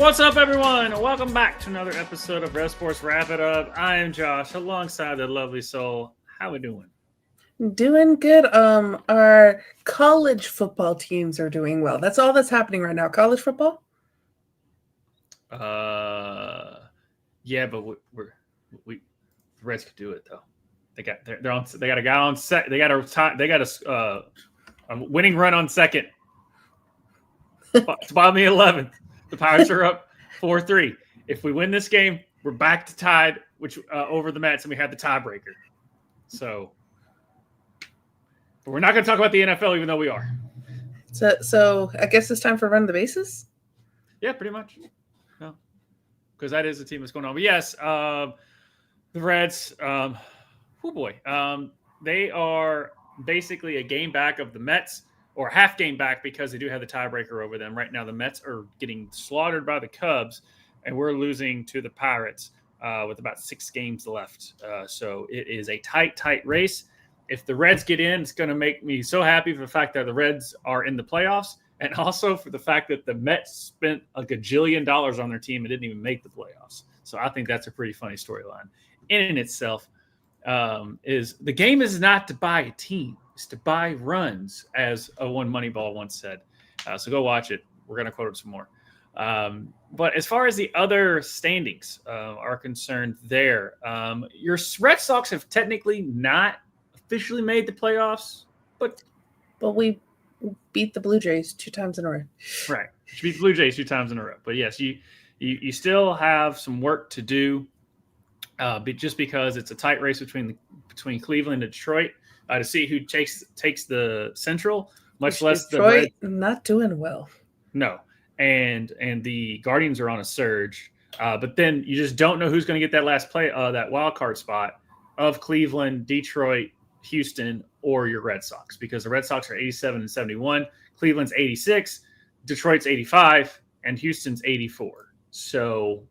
What's up, everyone? Welcome back to another episode of REV Sports Wrap It Up. I am Josh, alongside the lovely Soul. How we doing? Doing good. Our college football teams are doing well. That's all that's happening right now. College football. Yeah, but the Reds could do it though. They got a guy on set. They got a winning run on second. It's bottom of the 11th. The Pirates are up 4-3. If we win this game, we're back to tied, which over the Mets, and we have the tiebreaker. So, but we're not going to talk about the NFL, even though we are. So I guess it's time for run the bases. Yeah, pretty much. No, because that is the team that's going on. But yes, the Reds. They are basically a game back of the Mets. Or half game back because they do have the tiebreaker over them. Right now, the Mets are getting slaughtered by the Cubs, and we're losing to the Pirates with about 6 games left. So it is a tight race. If the Reds get in, it's going to make me so happy for the fact that the Reds are in the playoffs, and also for the fact that the Mets spent a gajillion dollars on their team and didn't even make the playoffs. So I think that's a pretty funny storyline in itself. Is the game is not to buy a team. To buy runs, as one Moneyball once said. So go watch it. We're going to quote it some more. But as far as the other standings are concerned there, your Red Sox have technically not officially made the playoffs, but we beat the Blue Jays 2 times in a row. Right. You beat the Blue Jays 2 times in a row. But yes, you still have some work to do just because it's a tight race between Cleveland and Detroit. To see who takes the Central, much less Detroit the Reds. Not doing well. No, and the Guardians are on a surge, but then you just don't know who's going to get that last that wild card spot of Cleveland, Detroit, Houston, or your Red Sox, because the Red Sox are 87 and 71, Cleveland's 86, Detroit's 85, and Houston's 84. So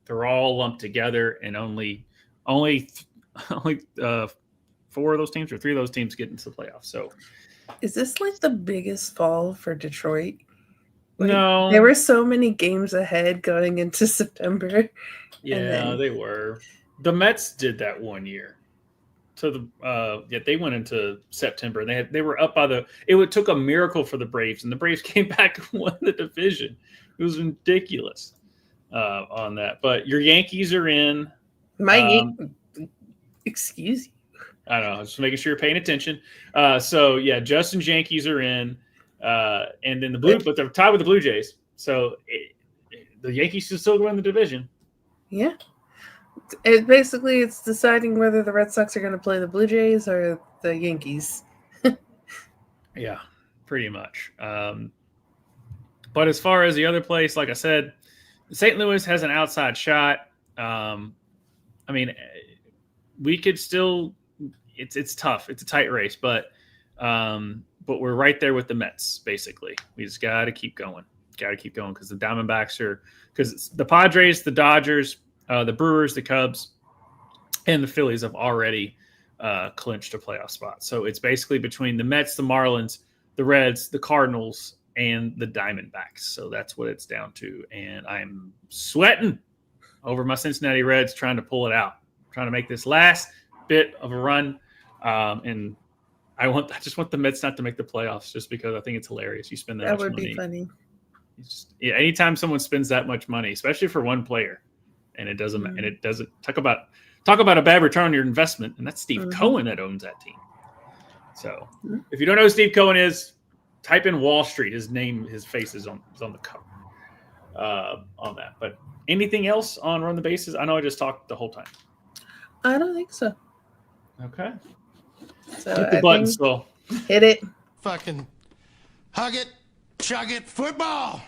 they're all lumped together, and only 4 of those teams or 3 of those teams get into the playoffs. So is this like the biggest fall for Detroit? No. There were so many games ahead going into September. Yeah, they were. The Mets did that one year. So they went into September and they were up by it took a miracle for the Braves, and the Braves came back and won the division. It was ridiculous on that. But your Yankees are in. Excuse you. I don't know. Just making sure you're paying attention. So yeah, Justin's Yankees are in, and then but they're tied with the Blue Jays. So the Yankees should still win the division. Yeah, it's deciding whether the Red Sox are going to play the Blue Jays or the Yankees. Yeah, pretty much. But as far as the other place, like I said, St. Louis has an outside shot. We could still. It's tough. It's a tight race, but we're right there with the Mets. Basically, we just got to keep going. Because the Diamondbacks because the Padres, the Dodgers, the Brewers, the Cubs, and the Phillies have already clinched a playoff spot. So it's basically between the Mets, the Marlins, the Reds, the Cardinals, and the Diamondbacks. So that's what it's down to. And I'm sweating over my Cincinnati Reds trying to pull it out, trying to make this last bit of a run. And I just want the Mets not to make the playoffs, just because I think it's hilarious. You spend that much money. That would be funny. Anytime someone spends that much money, especially for one player, and it doesn't talk about a bad return on your investment, and that's Steve Cohen that owns that team. So if you don't know who Steve Cohen is, type in Wall Street. His face is on the cover on that. But anything else on Run the Bases? I know I just talked the whole time. I don't think so. Okay. So hit the button, Skull. Hit it. Fucking hug it, chug it, football.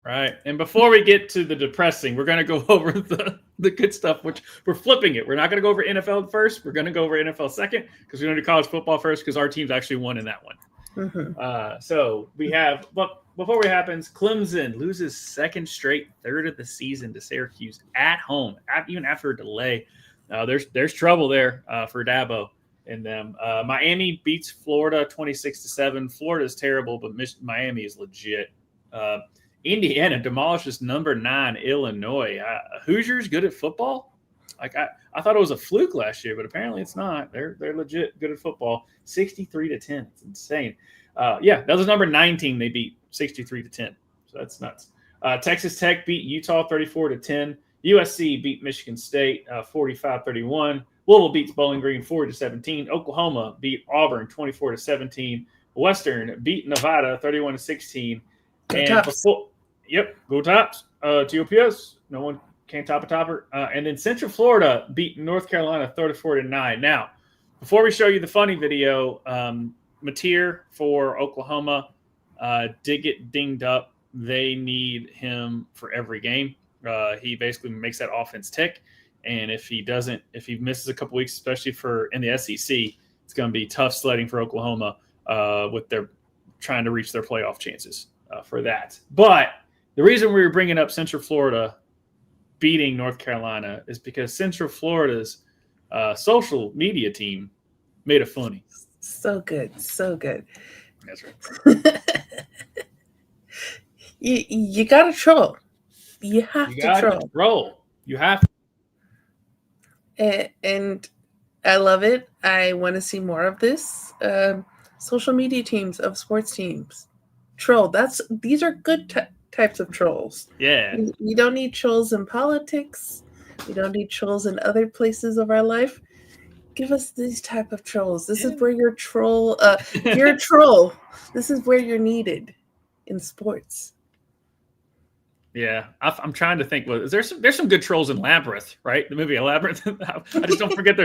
Right. And before we get to the depressing, we're going to go over the good stuff, which we're flipping it. We're not going to go over NFL first. We're going to go over NFL second, because we're going to do college football first, because our team's actually won in that one. So we have, but before it happens, Clemson loses second straight, third of the season to Syracuse at home, even after a delay. There's trouble there for Dabo and them. Miami beats Florida 26-7. Florida's terrible, but Miami is legit. Indiana demolishes number 9 Illinois. Hoosiers good at football? Like I thought it was a fluke last year, but apparently it's not. They're legit good at football. 63-10. It's insane. That was number 9 team they beat 63-10. So that's nuts. Texas Tech beat Utah 34-10. USC beat Michigan State 45-31. Louisville beats Bowling Green 40-17. Oklahoma beat Auburn 24-17. Western beat Nevada 31-16. Go Tops. Go Tops. TOPS. No one can't top a topper. And then Central Florida beat North Carolina 34-9. Now, before we show you the funny video, Mateer for Oklahoma did get dinged up. They need him for every game. He basically makes that offense tick. And if he misses a couple weeks, especially in the SEC, it's going to be tough sledding for Oklahoma with their trying to reach their playoff chances for that. But the reason we were bringing up Central Florida beating North Carolina is because Central Florida's social media team made a funny. So good. That's right. You got to troll. You have to troll. You have to. And I love it. I want to see more of this. Social media teams of sports teams. Troll. These are good types of trolls. Yeah. We don't need trolls in politics. We don't need trolls in other places of our life. Give us these type of trolls. This is where you're troll. You're a troll. This is where you're needed in sports. Yeah, I'm trying to think. Well, there's some good trolls in Labyrinth, right? The movie Labyrinth. I just don't forget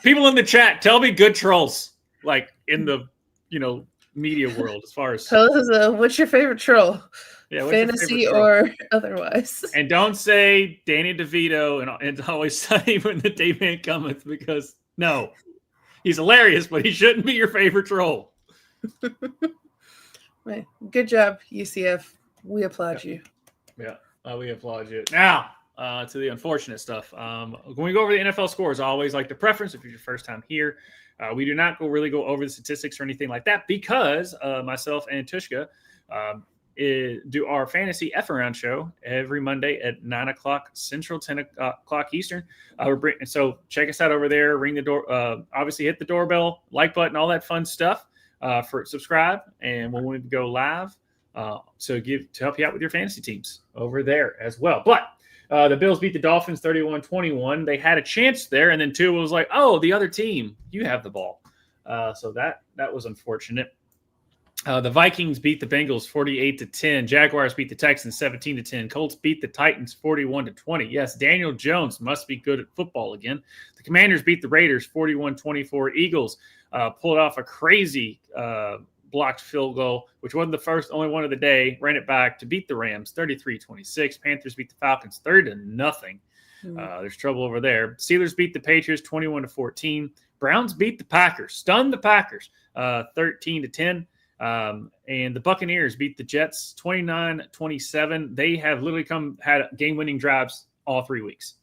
people in the chat. Tell me good trolls, like in the media world. As far as tell us, what's your favorite troll? Yeah, fantasy or otherwise. And don't say Danny DeVito and It's Always Sunny when the day man cometh, because no, he's hilarious, but he shouldn't be your favorite troll. Good job, UCF. We applaud you. Yeah, we applaud you. Now, to the unfortunate stuff. When we go over the NFL scores, I always like the preference if it's your first time here. We do not really go over the statistics or anything like that because myself and Tushka do our fantasy F-Around show every Monday at 9 o'clock Central, 10 o'clock Eastern. So check us out over there. Ring the door. Obviously, hit the doorbell, like button, all that fun stuff. For subscribe, and when we go live, to help you out with your fantasy teams over there as well. But the Bills beat the Dolphins 31-21. They had a chance there, and then Tua was like, "Oh, the other team, you have the ball." So that was unfortunate. The Vikings beat the Bengals 48-10. Jaguars beat the Texans 17-10. Colts beat the Titans 41-20. Yes, Daniel Jones must be good at football again. The Commanders beat the Raiders 41-24. Eagles pulled off a crazy blocked field goal, which wasn't only one of the day. Ran it back to beat the Rams 33-26. Panthers beat the Falcons 30-0. There's trouble over there. Steelers beat the Patriots 21-14. Browns beat the Packers, stunned the Packers 13-10. And the Buccaneers beat the Jets 29-27. They have literally had game-winning drives all 3 weeks.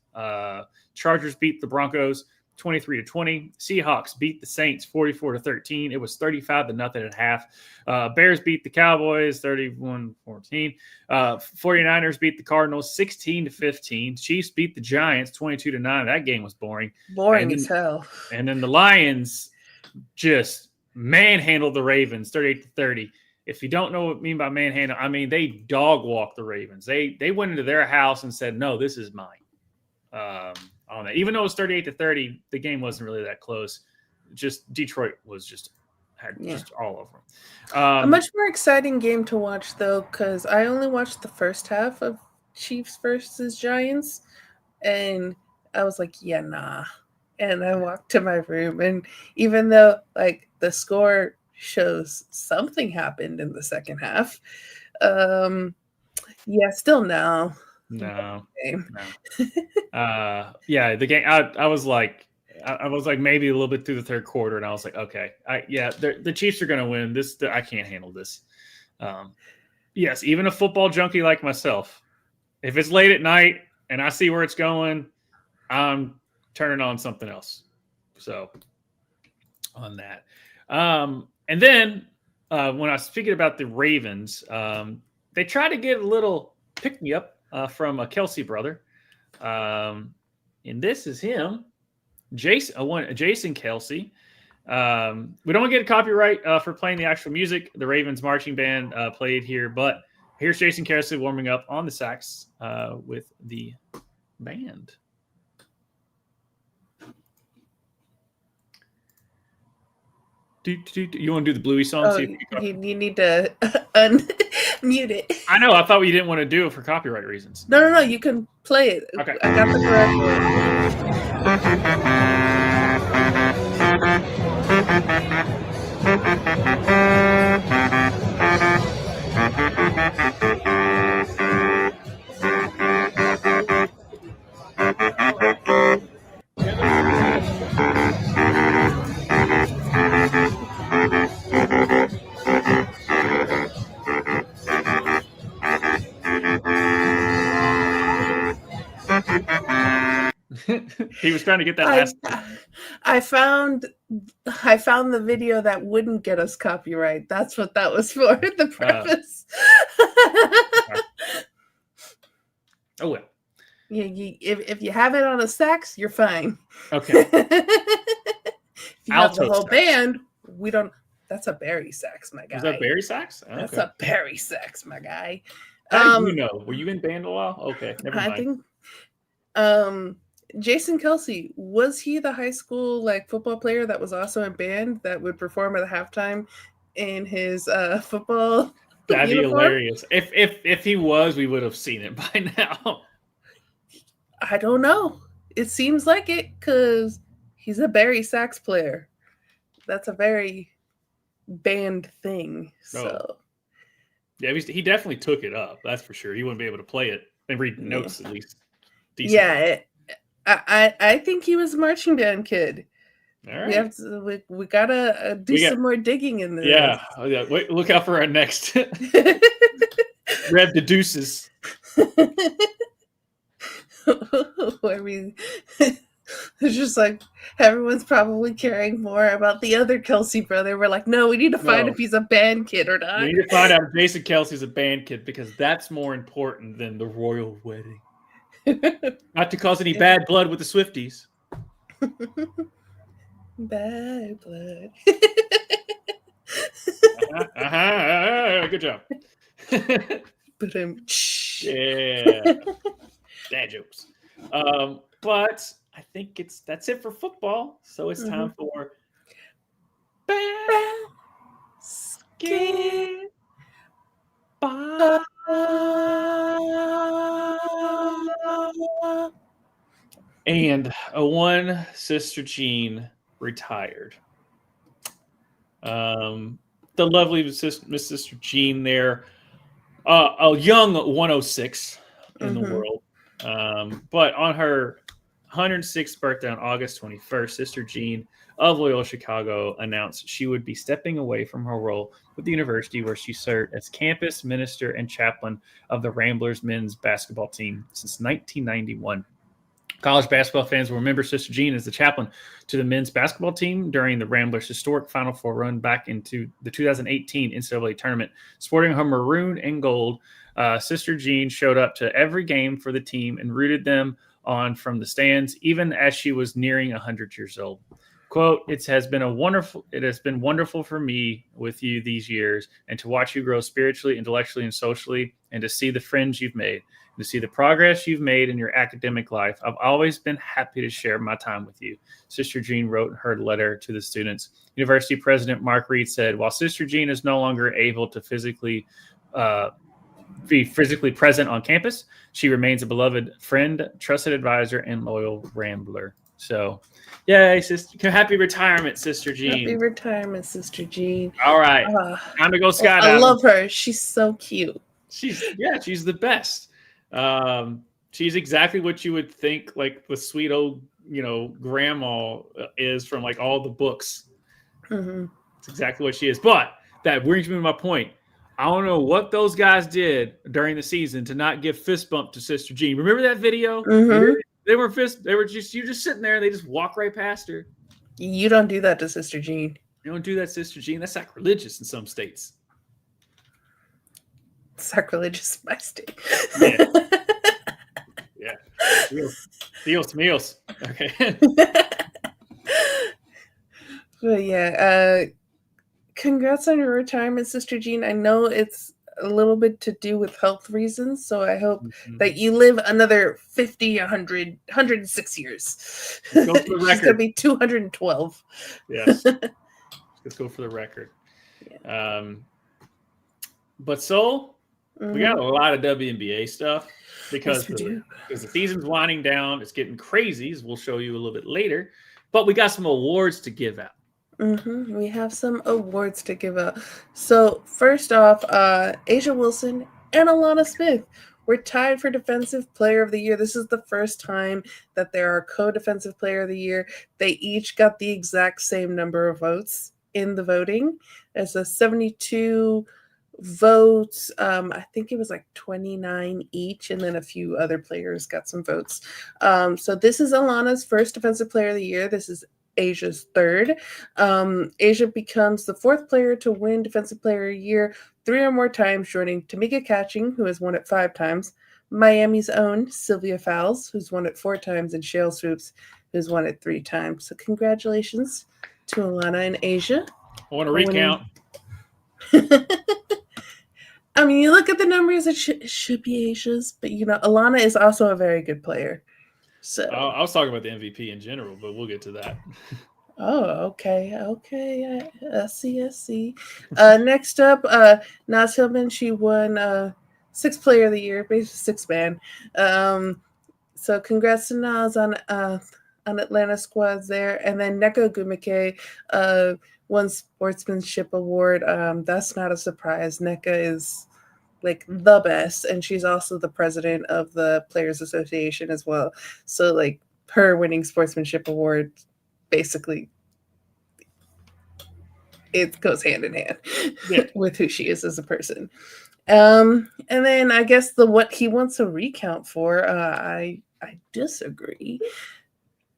Chargers beat the Broncos 23-20. Seahawks beat the Saints 44-13. It was 35-0 at half. Bears beat the Cowboys 31-14. 49ers beat the Cardinals 16-15. Chiefs beat the Giants 22-9. That game was boring. Boring as hell. And then the Lions just manhandled the Ravens 38-30. If you don't know what I mean by manhandle, I mean they dog walked the Ravens. They went into their house and said, "No, this is mine." On that, even though it was 38-30, the game wasn't really that close. Just Detroit was just all over them. A much more exciting game to watch though, because I only watched the first half of Chiefs versus Giants, and I was like, "Yeah, nah." And I walked to my room, and even though like the score shows something happened in the second half, still no. No. The game. I was like maybe a little bit through the third quarter, and I was like, okay, the Chiefs are going to win this. I can't handle this. Yes, even a football junkie like myself, if it's late at night and I see where it's going, I'm turning on something else. So on that, and then when I was speaking about the Ravens, they try to get a little pick me up from a Kelsey brother. And this is him, Jason Kelsey. We don't want to get a copyright for playing the actual music. The Ravens marching band played here, but here's Jason Kelsey warming up on the sax with the band. You want to do the Bluey song? Oh, you need to unmute it. I know. I thought we didn't want to do it for copyright reasons. No. You can play it. Okay. I got the correct He was trying to get that last. I found the video that wouldn't get us copyright. That's what that was for. The preface. Oh well. If you have it on a sax, you're fine. Okay. If you have the Alto whole sax. band, we don't. That's a Barry sax, my guy. Is that Barry sax? Okay. That's a Barry sax, my guy. How do you know? Were you in band a while? Okay, never mind. I think Jason Kelsey, was he the high school football player that was also in band that would perform at halftime in his football That'd be uniform? hilarious. If he was, we would have seen it by now. I don't know. It seems like it because he's a Barry sax player. That's a very band thing. So yeah, he definitely took it up. That's for sure. He wouldn't be able to play it and read notes at least. Decently. Yeah, I think he was a marching band kid. All right. We have to. We gotta do some more digging in this. Yeah. Oh, yeah. Wait, look out for our next Rev the Deuces. Where it's just like everyone's probably caring more about the other Kelsey brother. We're like, no, we need to find if he's a band kid or not. We need to find out if Jason Kelsey's a band kid because that's more important than the royal wedding. Not to cause any bad blood with the Swifties. Bad blood. Good job. But yeah. Dad jokes. But I think that's it for football. So it's time for basketball. And one Sister Jean retired. The lovely Miss Sister Jean there, a young 106 in the world. But on her 106th birthday on August 21st, Sister Jean of Loyola Chicago announced she would be stepping away from her role with the university where she served as campus minister and chaplain of the Ramblers men's basketball team since 1991. College basketball fans will remember Sister Jean as the chaplain to the men's basketball team during the Ramblers' historic Final Four run back into the 2018 NCAA tournament. Sporting her maroon and gold, Sister Jean showed up to every game for the team and rooted them on from the stands, even as she was nearing 100 years old. Quote, it has been wonderful for me with you these years and to watch you grow spiritually, intellectually, and socially, and to see the friends you've made. To see the progress you've made in your academic life. I've always been happy to share my time with you. Sister Jean wrote in her letter to the students. University President Mark Reed said, while Sister Jean is no longer able to be physically present on campus, she remains a beloved friend, trusted advisor, and loyal Rambler. So, yay, sister! Happy retirement, Sister Jean. Happy retirement, Sister Jean. All right, time to go skydiving. I love her. She's so cute. She's the best. She's exactly what you would think like the sweet old, grandma is from like all the books. It's exactly what she is. But that brings me to my point. I don't know what those guys did during the season to not give fist bump to Sister Jean. Remember that video? They were just sitting there and they just walk right past her. You don't do that to Sister Jean. You don't do that, Sister Jean. That's sacrilegious in some states. sacrilegious by state. Yeah. Dios míos. Okay. But yeah, congrats on your retirement, Sister Jean. I know it's a little bit to do with health reasons, so I hope that you live another 50, 100, 106 years. Let's go for the She's record. going to be 212. Yes. Let's go for the record. Yeah. But Soul, we got a lot of WNBA stuff because the season's winding down. It's getting crazy, as we'll show you a little bit later. But we got some awards to give out. We have some awards to give out. So first off, Asia Wilson and Alana Smith were tied for Defensive Player of the Year. This is the first time that there are co-Defensive Player of the Year. They each got the exact same number of votes in the voting. It's a 72 votes. I think it was like 29 each, and then a few other players got some votes. So this is Alana's first Defensive Player of the Year. This is Asia's third. Asia becomes the fourth player to win Defensive Player of the Year 3 or more times, joining Tamika Catching, who has won it 5 times, Miami's own Sylvia Fowles, who's won it 4 times, and Shale Swoops, who's won it 3 times. So congratulations to Alana and Asia. I want to recount. I mean, you look at the numbers, it should be Asia's, but Alana is also a very good player. So I was talking about the MVP in general, but we'll get to that. Oh, okay. I see. Next up, Naz Hillman. She won 6th Player of the Year, basically 6th man. So congrats to Naz on Atlanta squads there. And then Neko Gumike won Sportsmanship Award. That's not a surprise. Neka is like the best, and she's also the president of the Players Association as well. So like her winning Sportsmanship Award, basically it goes hand in hand with who she is as a person. And then I guess what he wants a recount for, I disagree.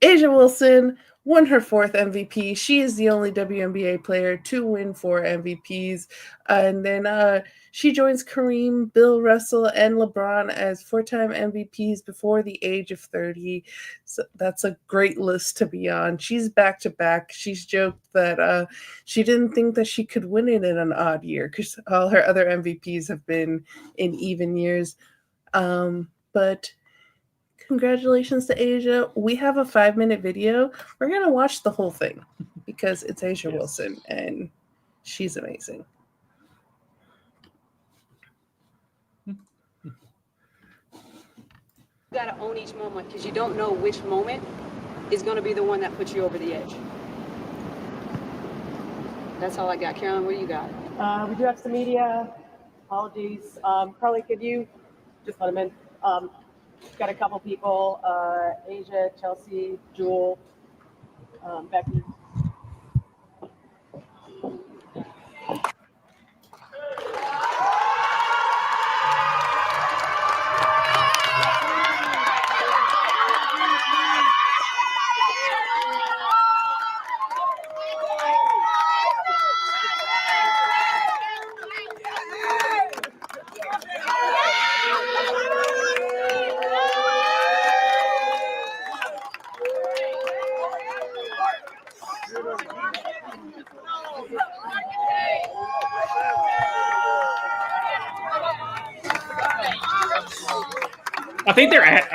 Asia Wilson won her 4th MVP. She is the only WNBA player to win 4 MVPs. And then she joins Kareem, Bill Russell, and LeBron as 4-time MVPs before the age of 30. So that's a great list to be on. She's back-to-back. She's joked that she didn't think that she could win it in an odd year because all her other MVPs have been in even years. But congratulations to Asia. We have a 5-minute video. We're going to watch the whole thing because it's Asia Wilson and she's amazing. You got to own each moment because you don't know which moment is going to be the one that puts you over the edge. That's all I got. Carolyn, what do you got? We do have some media. Apologies. Carly, could you just let them in? Got a couple people, Asia, Chelsea, Jewel, Becky.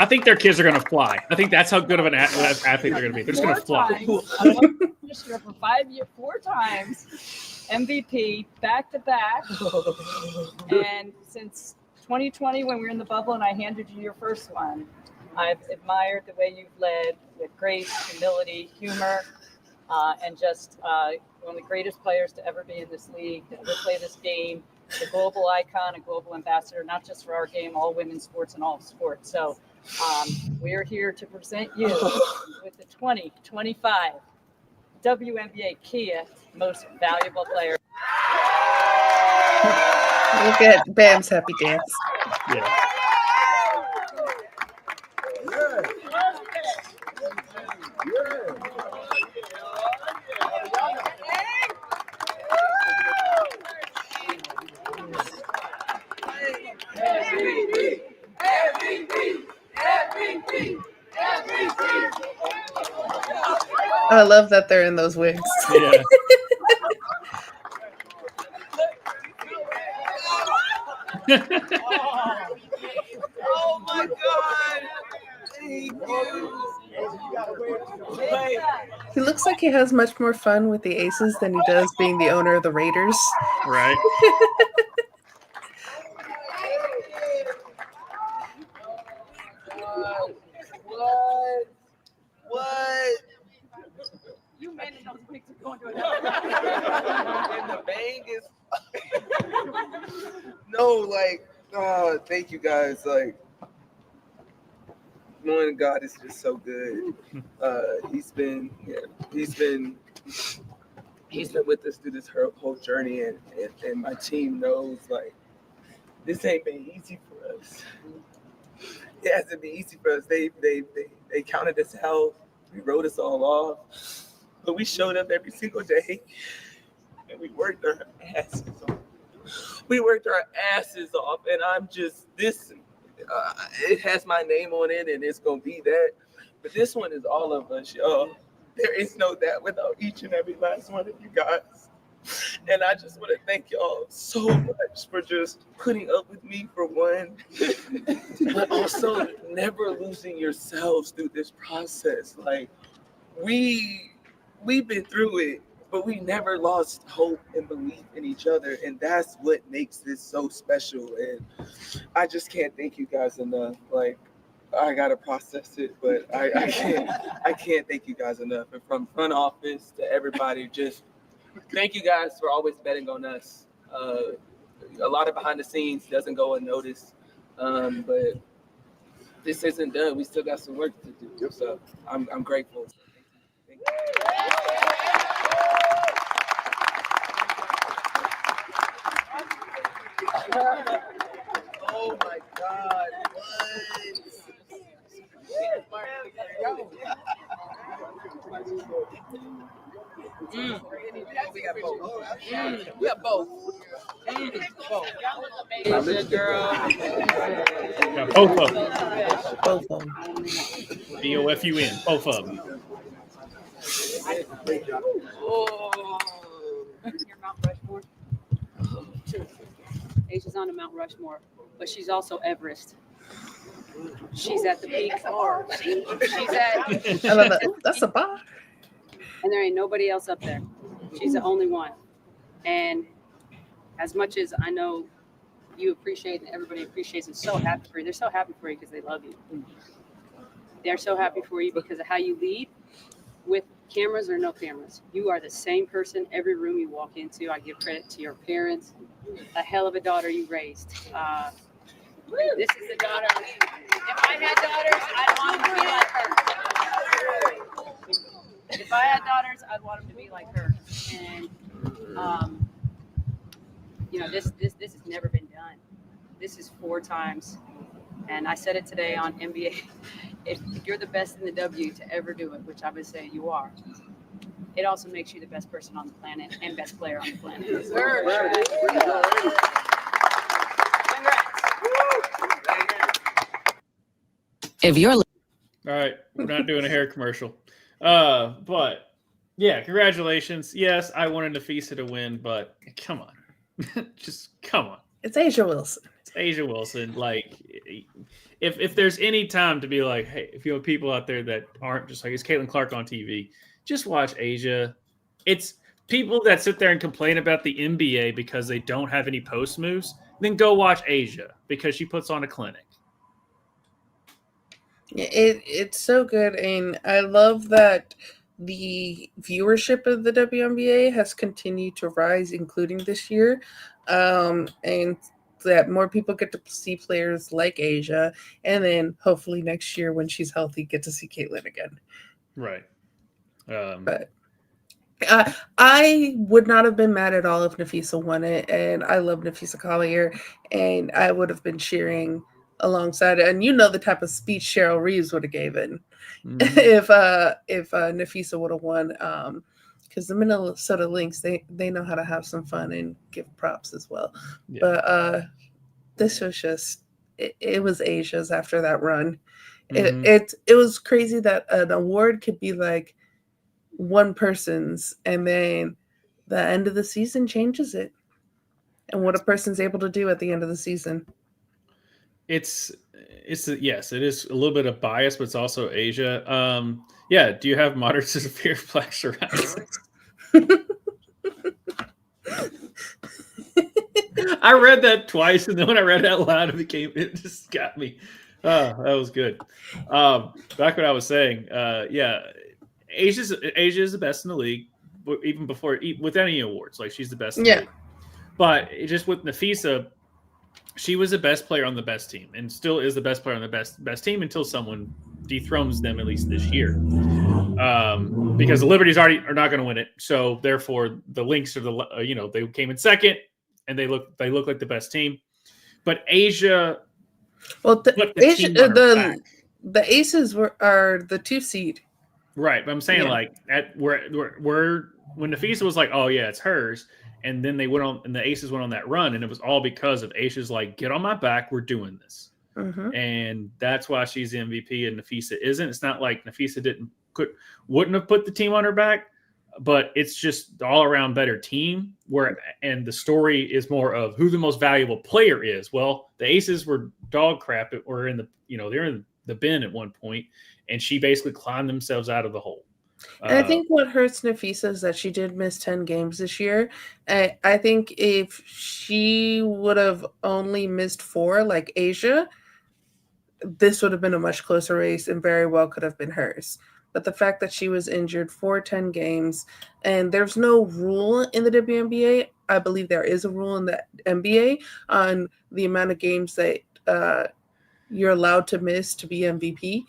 I think their kids are going to fly. I think that's how good of an athlete they're going to be. They're just going to fly. This year for 4 times, MVP back-to-back. And since 2020, when we were in the bubble and I handed you your first one, I've admired the way you've led with grace, humility, humor, and just one of the greatest players to ever be in this league, to ever play this game. A global icon, a global ambassador, not just for our game, all women's sports and all sports. So we're here to present you with the 2025 WNBA Kia Most Valuable Player. Look at Bam's happy dance. Yeah. I love that they're in those wigs. Yeah. Oh my God! Thank you. He looks like he has much more fun with the Aces than he does being the owner of the Raiders. Right. What? You made those pictures going to And the bang is no, like, thank you guys. Like, knowing God is just so good. He's been with us through this whole journey, and my team knows, like, this ain't been easy for us. It hasn't been easy for us. They counted us out. We wrote us all off, but we showed up every single day, and we worked our asses off. And I'm just this. It has my name on it, and it's gonna be that. But this one is all of us, y'all. There is no that without each and every last one of you guys. And I just want to thank y'all so much for just putting up with me, for one, but also never losing yourselves through this process. Like, we've been through it, but we never lost hope and belief in each other, and that's what makes this so special. And I just can't thank you guys enough. Like, I gotta process it, but I can't thank you guys enough. And from front office to everybody, just thank you guys for always betting on us. A lot of behind the scenes doesn't go unnoticed, but this isn't done. We still got some work to do. So I'm grateful. Thank you. Oh my God! We got both. We got both. Asia girl. Got both of them. Both of them. BOFUN. Both of them. Oh. Your Mount Rushmore. Asia's on the Mount Rushmore, but she's also Everest. She's at the peak. She's at. I love that. That's a bar. And there ain't nobody else up there. She's the only one. And as much as I know you appreciate and everybody appreciates and so happy for you, they're so happy for you because they love you. They're so happy for you because of how you lead, with cameras or no cameras. You are the same person every room you walk into. I give credit to your parents. A hell of a daughter you raised. This is the daughter. If I had daughters, I'd want them to be like her. If I had daughters, I'd want them to be like her. And this has never been done. This is 4 times. And I said it today on NBA. If you're the best in the W to ever do it, which I would say you are, it also makes you the best person on the planet and best player on the planet. If you're All right, we're not doing a hair commercial. But yeah, congratulations. Yes, I wanted Nafisa to win, but come on. Just come on. It's Asia Wilson. It's Asia Wilson. Like, if there's any time to be like, hey, if you have people out there that aren't just like, it's Caitlin Clark on TV, just watch Asia. It's people that sit there and complain about the NBA because they don't have any post moves, then go watch Asia because she puts on a clinic. It's so good, and I love that the viewership of the WNBA has continued to rise, including this year, and that more people get to see players like Asia, and then hopefully next year when she's healthy, get to see Caitlin again. Right. But I would not have been mad at all if Nafisa won it, and I love Nafisa Collier, and I would have been cheering alongside it. And you know the type of speech Cheryl Reeves would have given if Nafisa would have won, because the Minnesota Lynx, they know how to have some fun and give props as well. Yeah. But this was just it was Asia's after that run. It was crazy that an award could be like one person's, and then the end of the season changes it. And what a person's able to do at the end of the season. Yes, it is a little bit of bias, but it's also Asia. Yeah, do you have moderate to severe plaque psoriasis? I read that twice, and then when I read it out loud, it just got me. Oh, that was good. Back what I was saying. Yeah, Asia is the best in the league, even before with any awards. Like, she's the best in the league. But just with Nafisa, she was the best player on the best team, and still is the best player on the best team until someone dethrones them, at least this year. Because the Liberties are not going to win it, so therefore the Lynx are they came in second, and they look like the best team. But Asia, well, the Aces are the 2 seed, right? But I'm saying like when Nafisa was like, oh yeah, it's hers. And then they went on, and the Aces went on that run, and it was all because of Aces like, get on my back, we're doing this. Mm-hmm. And that's why she's the MVP and Nafisa isn't. It's not like Nafisa wouldn't have put the team on her back, but it's just all around better team. And the story is more of who the most valuable player is. Well, the Aces were dog crap. They're in the bin at one point, and she basically climbed themselves out of the hole. And I think what hurts Nafisa is that she did miss 10 games this year. I think if she would have only missed 4 like Asia, this would have been a much closer race and very well could have been hers. But the fact that she was injured for 10 games, and there's no rule in the WNBA. I believe there is a rule in the NBA on the amount of games that you're allowed to miss to be MVP.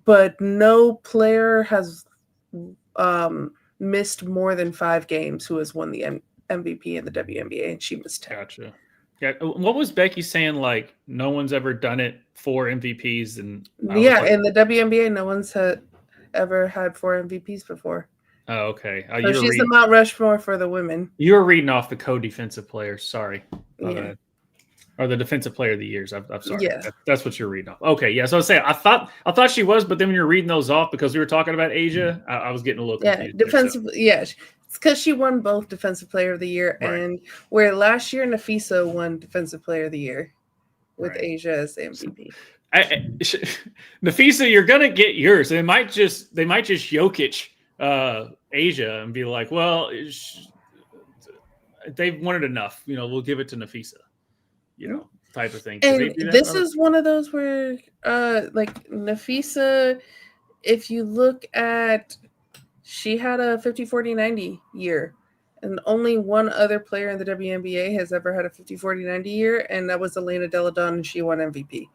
But no player has missed more than 5 games who has won the MVP in the WNBA, and she missed 10. Gotcha. Yeah. What was Becky saying? Like, no one's ever done it 4 MVPs, and in the WNBA, no one's ever had 4 MVPs before. Oh, okay. So she's the Mount Rushmore for the women. You were reading off the co-defensive players. Sorry. Yeah. Or the defensive player of the years. I'm sorry. Yeah. That's what you're reading off. Okay, yeah. So I was saying, I thought she was, but then when you're reading those off because we were talking about Asia, I was getting a little confused. Defensive. Yeah, it's because she won both defensive player of the year, right. And where last year Nafisa won defensive player of the year with Asia as the MVP. Nafisa, you're gonna get yours. They might just Jokic Asia and be like, well, they've won it enough. We'll give it to Nafisa. Type of thing. And this is one of those where, like Nafisa, if you look at, she had a 50-40-90 year, and only one other player in the WNBA has ever had a 50-40-90 year, and that was Elena Delle Donne, and she won MVP.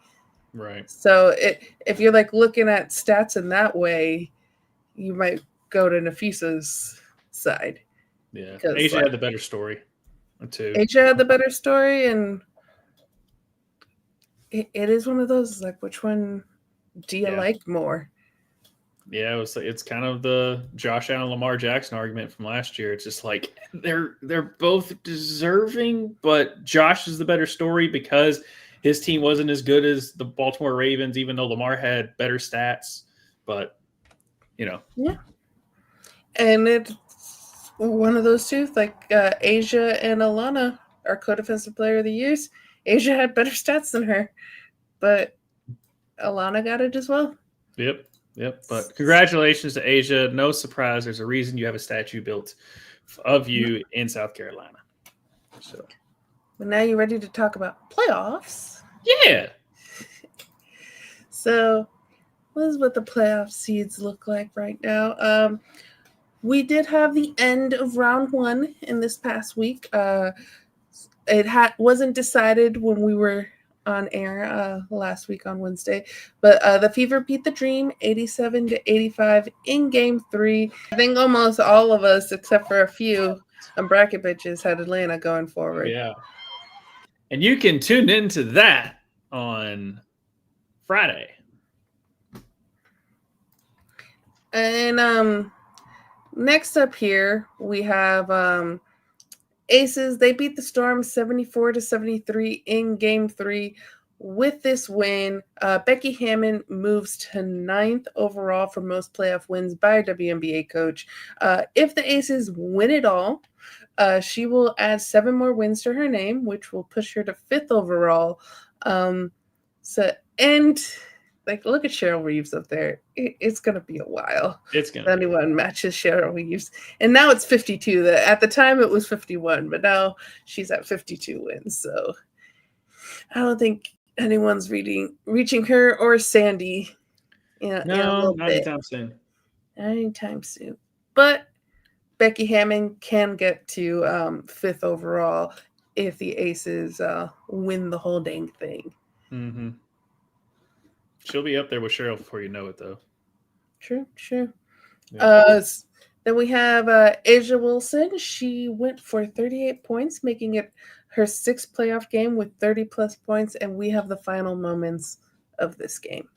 Right. So if you're like looking at stats in that way, you might go to Nafisa's side. Yeah, Asia had the better story, too. Asia had the better story, and it is one of those, like, which one do you like more? Yeah, it's kind of the Josh Allen, Lamar Jackson argument from last year. It's just like they're both deserving, but Josh is the better story because his team wasn't as good as the Baltimore Ravens, even though Lamar had better stats. But yeah, and it's one of those two, like Asia and Alana are co-defensive player of the years. Asia had better stats than her, but Alana got it as well. Yep. But congratulations to Asia. No surprise. There's a reason you have a statue built of you in South Carolina. So, but now you're ready to talk about playoffs. Yeah. So, what is what the playoff seeds look like right now? We did have the end of round 1 in this past week. It wasn't decided when we were on air last week on Wednesday, but the Fever beat the Dream 87-85 in Game 3. I think almost all of us, except for a few bracket bitches, had Atlanta going forward. Yeah, and you can tune into that on Friday. And next up here we have Aces. They beat the Storm 74-73 in Game 3. with this win, Becky Hammond moves to 9th overall for most playoff wins by a WNBA coach. If the Aces win it all, she will add 7 more wins to her name, which will push her to 5th overall. Look at Cheryl Reeves up there. It's going to be a while. It's going to anyone matches Cheryl Reeves. And now it's 52. At the time it was 51, but now she's at 52 wins. So I don't think anyone's reaching her or Sandy. No, not anytime soon. Not anytime soon. But Becky Hammond can get to 5th overall if the Aces win the whole dang thing. Mm-hmm. She'll be up there with Cheryl before you know it, though. True. Yeah. Then we have Asia Wilson. She went for 38 points, making it her 6th playoff game with 30-plus points, and we have the final moments of this game.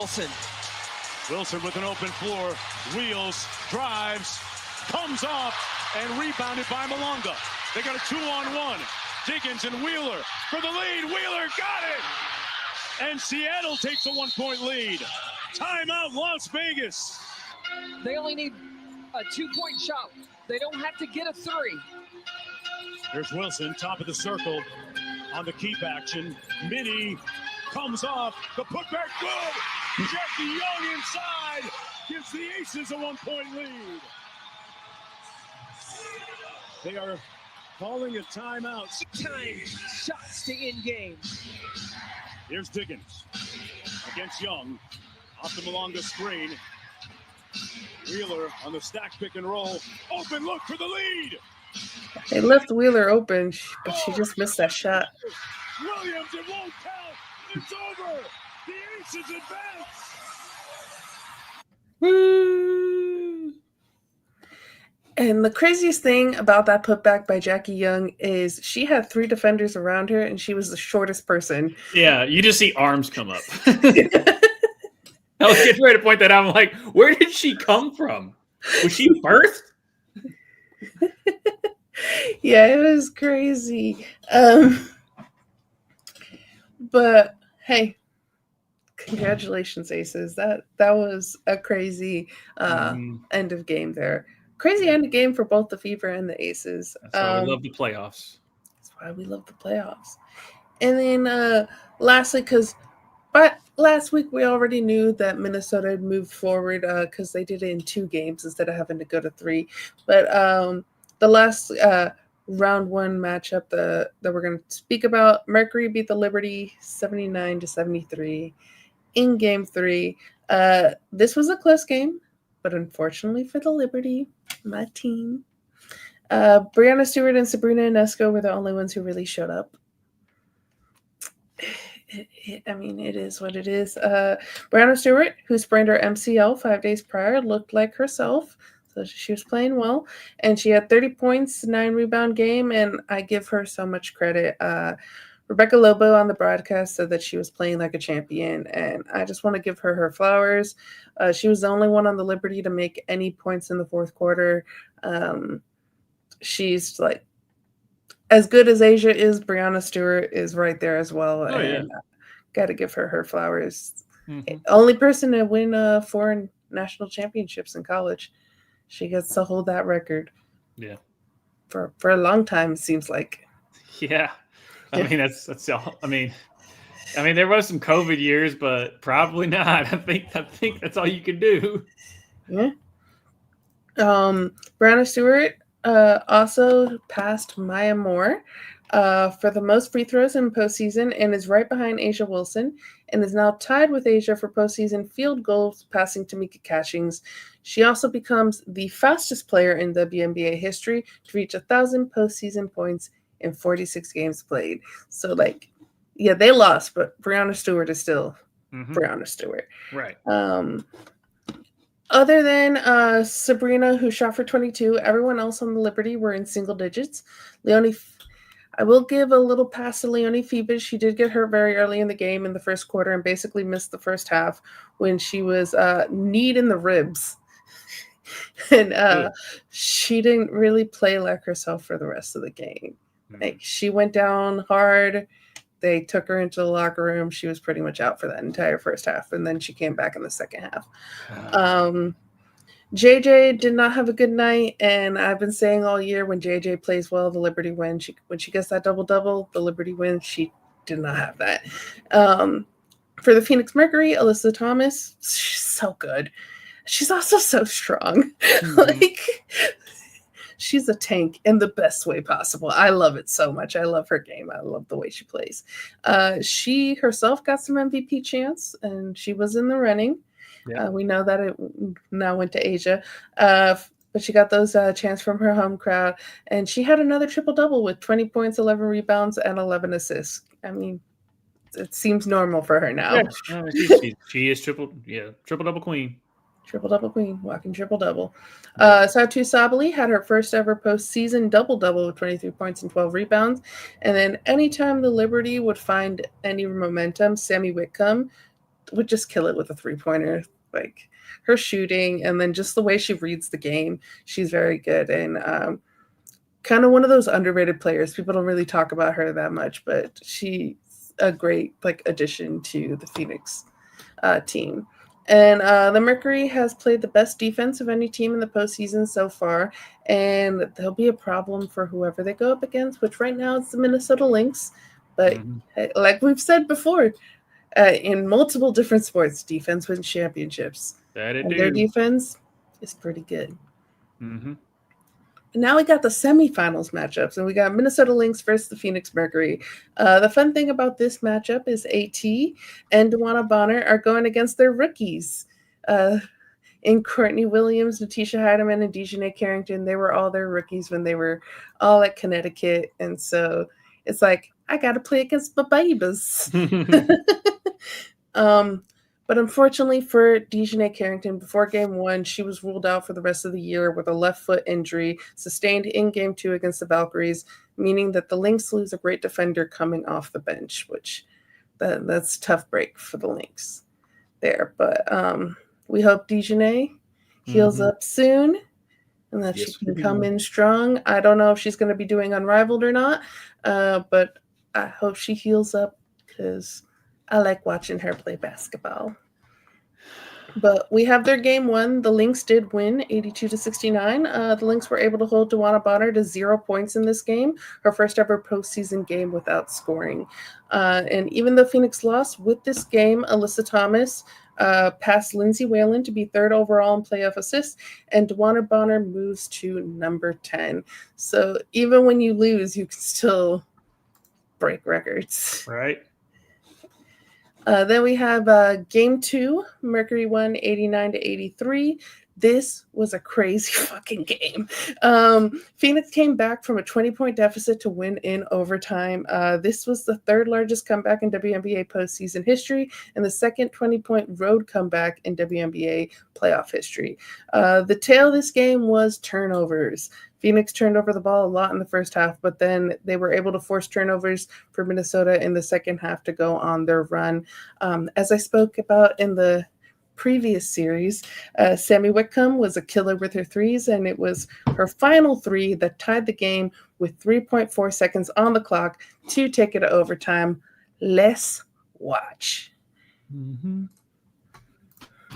Wilson with an open floor, wheels, drives, comes off, and rebounded by Malonga. They got a 2-on-1. Diggins and Wheeler for the lead. Wheeler got it! And Seattle takes a 1-point lead. Timeout, Las Vegas. They only need a 2-point shot. They don't have to get a 3. There's Wilson, top of the circle on the keep action. Minnie comes off. The putback, good! Jackie Young inside gives the Aces a 1-point lead. They are calling a timeout. Time shots to end game. Here's Diggins against Young. Off the Malonga screen. Wheeler on the stack pick and roll. Open look for the lead. They left Wheeler open, but she just missed that shot. Williams, it won't count. It's over. The Aces advance. Woo! And the craziest thing about that putback by Jackie Young is she had 3 defenders around her, and she was the shortest person. Yeah, you just see arms come up. I was getting ready to point that out. I'm like, where did she come from? Was she birthed? Yeah, it was crazy. But hey, congratulations, Aces. That was a crazy end of game there. Crazy end of game for both the Fever and the Aces. That's why we love the playoffs. That's why we love the playoffs. And then lastly, but last week we already knew that Minnesota had moved forward because they did it in 2 games instead of having to go to 3. But the last round 1 matchup that we're going to speak about, Mercury beat the Liberty 79-73 in Game 3. This was a close game, but unfortunately for the Liberty, my team, Brianna Stewart and Sabrina Ionesco were the only ones who really showed up. It is what it is. Brianna Stewart, who sprained her MCL 5 days prior, looked like herself. So she was playing well. And she had 30 points, 9 rebound game, and I give her so much credit. Rebecca Lobo on the broadcast said that she was playing like a champion, and I just want to give her flowers. She was the only one on the Liberty to make any points in the 4th quarter. She's like, as good as Asia is, Brianna Stewart is right there as well. Oh, yeah. Got to give her flowers. Mm-hmm. Only person to win 4 national championships in college. She gets to hold that record. Yeah. For a long time, it seems like. Yeah. I mean, that's all. I mean, there was some COVID years, but probably not. I think that's all you can do. Yeah. Brianna Stewart also passed Maya Moore for the most free throws in postseason and is right behind Asia Wilson and is now tied with Asia for postseason field goals, passing Tamika Catchings. She also becomes the fastest player in WNBA history to reach 1,000 postseason points in 46 games played. So, they lost, but Brianna Stewart is still Brianna Stewart. Right. Other than Sabrina, who shot for 22, everyone else on the Liberty were in single digits. I will give a little pass to Leonie Phoebus. She did get hurt very early in the game in the first quarter and basically missed the first half when she was kneed in the ribs. And she didn't really play like herself for the rest of the game. Like, she went down hard. They took her into the locker room. She was pretty much out for that entire first half, and then she came back in the second half. JJ did not have a good night, and I've been saying all year, when JJ plays well, the Liberty wins. When she gets that double-double, the Liberty wins. She did not have that. For the Phoenix Mercury, Alyssa Thomas, she's so good. She's also so strong. Like, she's a tank in the best way possible. I love it so much. I love her game. I love the way she plays. She herself got some MVP chance, and she was in the running. Yeah. We know that it now went to Asia. But she got those chants from her home crowd. And she had another triple-double with 20 points, 11 rebounds, and 11 assists. I mean, it seems normal for her now. Yeah, she is triple-double queen. Triple-double queen, walking triple-double. Satu Sabali had her first ever postseason double-double with 23 points and 12 rebounds. And then anytime the Liberty would find any momentum, Sammy Whitcomb would just kill it with a three-pointer. Like, her shooting and then just the way she reads the game, she's very good. And kind of one of those underrated players. People don't really talk about her that much, but she's a great addition to the Phoenix team. And the Mercury has played the best defense of any team in the postseason so far, and there'll be a problem for whoever they go up against, which right now it's the Minnesota Lynx. But like we've said before, in multiple different sports, defense wins championships. Their defense is pretty good. Mm-hmm. Now we got the semifinals matchups, and we got Minnesota Lynx versus the Phoenix Mercury. The fun thing about this matchup is AT and Dewana Bonner are going against their rookies. In Courtney Williams, Natisha Heidemann, and Dejanay Carrington, they were all their rookies when they were all at Connecticut. And so it's like, I got to play against my babies. But unfortunately for Dejanay Carrington, before game one, she was ruled out for the rest of the year with a left foot injury sustained in game two against the Valkyries, meaning that the Lynx lose a great defender coming off the bench, which that's a tough break for the Lynx there. But we hope Dejanay heals up soon and that she can come in strong. I don't know if she's going to be doing Unrivaled or not, but I hope she heals up because I like watching her play basketball. But we have their game one. The Lynx did win 82-69. The Lynx were able to hold Dewana Bonner to 0 points in this game, her first ever postseason game without scoring. And even though Phoenix lost with this game, Alyssa Thomas passed Lindsay Whalen to be third overall in playoff assists, and Dewana Bonner moves to number 10. So even when you lose, you can still break records. Right. Then we have game two. Mercury won 89-83. This was a crazy fucking game. Phoenix came back from a 20-point deficit to win in overtime. This was the third largest comeback in WNBA postseason history and the second 20-point road comeback in WNBA playoff history. The tale of this game was turnovers. Phoenix turned over the ball a lot in the first half, but then they were able to force turnovers for Minnesota in the second half to go on their run. As I spoke about in the previous series, Sammy Whitcomb was a killer with her threes, and it was her final three that tied the game with 3.4 seconds on the clock to take it to overtime. Let's watch.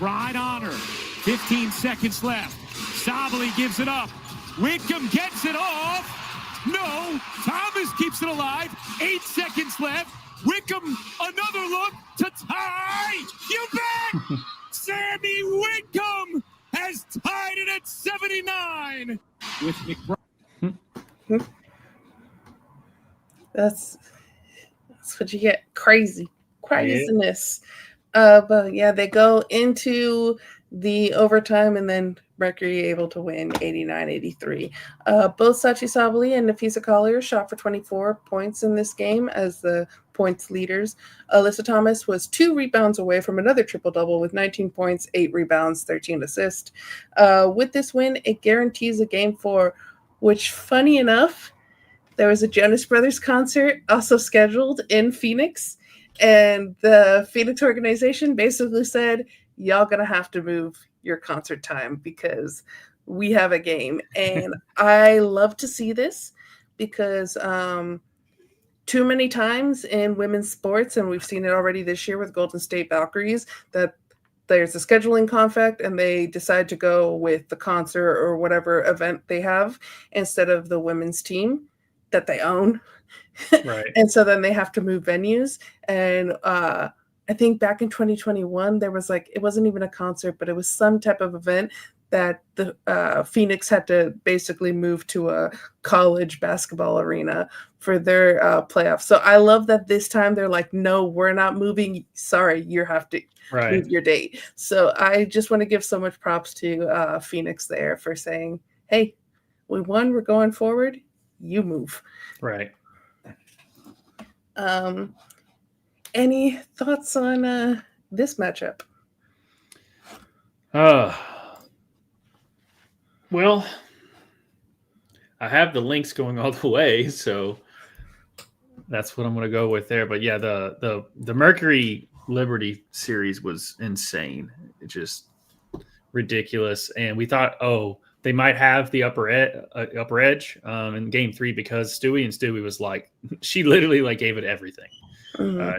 Right on her. 15 seconds left. Sabali gives it up. Whitcomb gets it off. No. Thomas keeps it alive. 8 seconds left. Whitcomb, another look to tie. You bet. Sammy Whitcomb has tied it at 79 with McBride. That's what you get. Craziness. But yeah, they go into the overtime, and then Mercury able to win 89-83. Both Sachi Sabali and Nafisa Collier shot for 24 points in this game as the points leaders. Alyssa Thomas was 2 rebounds away from another triple-double with 19 points, 8 rebounds, 13 assists. With this win, it guarantees a game 4, which, funny enough, there was a Jonas Brothers concert also scheduled in Phoenix, and the Phoenix organization basically said, y'all gonna have to move your concert time because we have a game. And I love to see this because too many times in women's sports, and we've seen it already this year with Golden State Valkyries, that there's a scheduling conflict and they decide to go with the concert or whatever event they have instead of the women's team that they own. Right. And so then they have to move venues. And I think back in 2021, there was like, it wasn't even a concert, but it was some type of event that the Phoenix had to basically move to a college basketball arena for their playoffs. So I love that this time they're like, no, we're not moving. Sorry, you have to move your date. So I just want to give so much props to Phoenix there for saying, hey, we won, we're going forward, you move. Right. Any thoughts on this matchup? Well, I have the links going all the way, so that's what I'm going to go with there. But yeah, the Mercury Liberty series was insane. It just ridiculous, and we thought, oh, they might have the upper edge in Game 3 because Stewie was like, she literally like gave it everything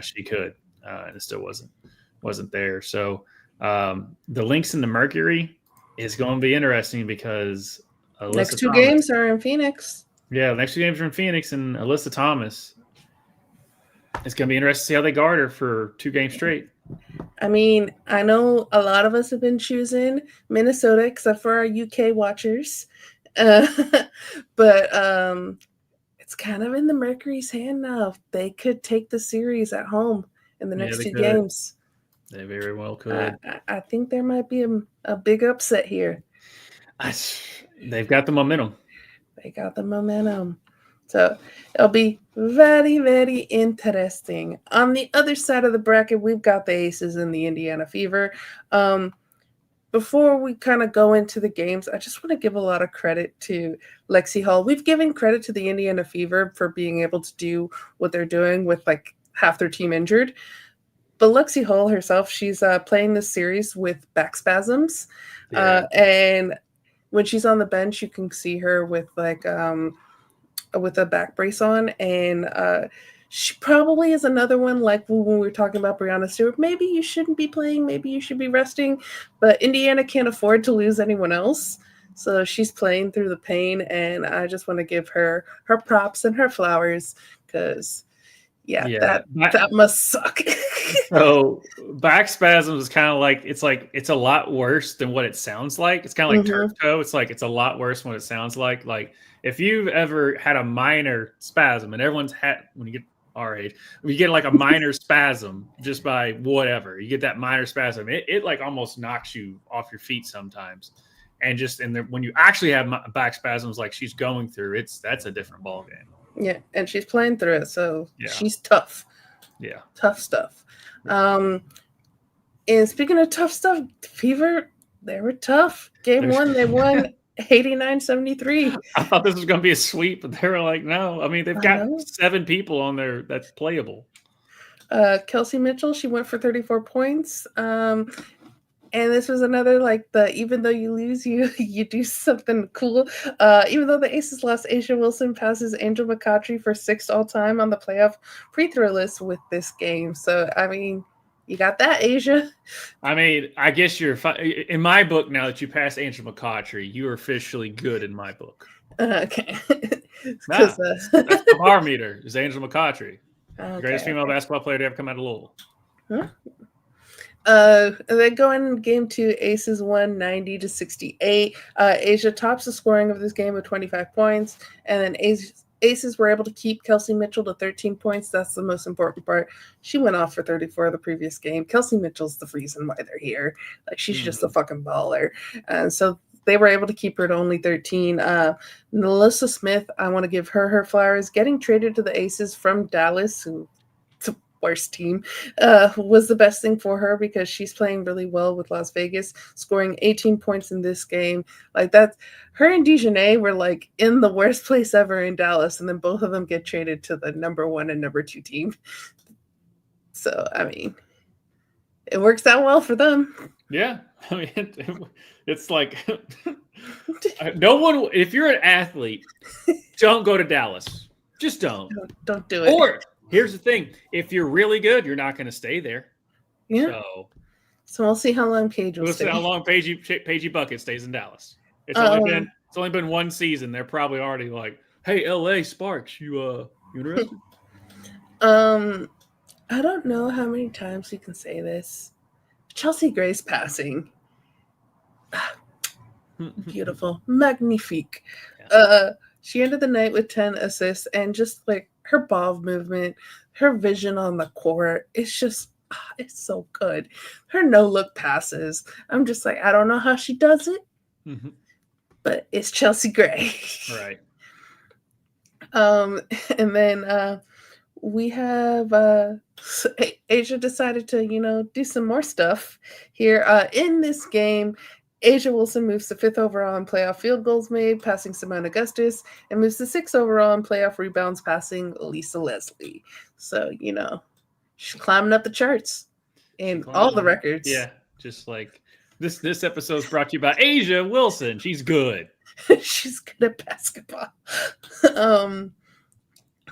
she could, and it still wasn't there. So the links in the Mercury is going to be interesting because next two games are in Phoenix. Yeah, the next two games are in Phoenix, and Alyssa Thomas. It's going to be interesting to see how they guard her for 2 games straight. I mean, I know a lot of us have been choosing Minnesota, except for our UK watchers. But it's kind of in the Mercury's hand now. They could take the series at home in the next 2 games. They very well could. I think there might be a big upset here. They've got the momentum. They got the momentum. So it'll be very, very interesting. On the other side of the bracket, we've got the Aces and the Indiana Fever. Before we kind of go into the games, I just want to give a lot of credit to Lexi Hall. We've given credit to the Indiana Fever for being able to do what they're doing with like half their team injured. But Lexi Hall herself, she's playing this series with back spasms. Yeah. And when she's on the bench, you can see her with like with a back brace on. And she probably is another one like when we were talking about Breanna Stewart. Maybe you shouldn't be playing. Maybe you should be resting. But Indiana can't afford to lose anyone else. So she's playing through the pain. And I just want to give her props and her flowers because that must suck. So back spasms is kind of like it's a lot worse than what it sounds like. It's kind of like turf toe. It's like it's a lot worse than what it sounds like. Like if you've ever had a minor spasm, and everyone's had when you get our age, when you get like a minor spasm just by whatever, you get that minor spasm. It like almost knocks you off your feet sometimes. And when you actually have back spasms like she's going through, that's a different ball game. Yeah, and she's playing through it, so she's tough. Yeah, tough stuff. And speaking of tough stuff, Fever, they were tough. Game 1, they won 89-73. I thought this was going to be a sweep, but they were like, no. I mean, they've got 7 people on there that's playable. Kelsey Mitchell, she went for 34 points. And this was another even though you lose, you do something cool. Even though the Aces lost, Asia Wilson passes Angel McCautry for 6th all time on the playoff free throw list with this game. So I mean, you got that, Asia. I mean, I guess you're in my book now that you passed Angel McCautry. You are officially good in my book. Okay, that's the bar meter. Is Angel McCautry, greatest female basketball player to ever come out of Louisville. Huh? They go in game 2, Aces won 90-68. Asia tops the scoring of this game with 25 points. And then Aces were able to keep Kelsey Mitchell to 13 points. That's the most important part. She went off for 34 the previous game. Kelsey Mitchell's the reason why they're here. Like, she's just a fucking baller. And so they were able to keep her to only 13. Melissa Smith, I want to give her flowers. Getting traded to the Aces from Dallas, who worst team, was the best thing for her because she's playing really well with Las Vegas, scoring 18 points in this game. Like that, her and Dejanay were like in the worst place ever in Dallas, and then both of them get traded to the number 1 and number 2 team. So I mean, it works out well for them. Yeah, I mean, it's like No one. If you're an athlete, don't go to Dallas. Just don't. Don't do it. Or here's the thing: if you're really good, you're not going to stay there. Yeah. So we'll see how long Paige will We'll stay. see how long Paigey Bucket stays in Dallas. It's only been one season. They're probably already like, "Hey, LA Sparks, you interested?" I don't know how many times we can say this. Chelsea Gray's passing. Beautiful. Magnifique. Yeah. She ended the night with 10 assists, and just like her ball movement, her vision on the court, it's just, it's so good. Her no-look passes. I'm just like, I don't know how she does it, but it's Chelsea Gray. Right. And then we have Asia decided to, do some more stuff here. In this game, Asia Wilson moves to 5th overall in playoff field goals made, passing Simone Augustus, and moves to 6th overall in playoff rebounds, passing Lisa Leslie. So, she's climbing up the charts in all the records. Yeah, just like this episode is brought to you by Asia Wilson. She's good. She's good at basketball.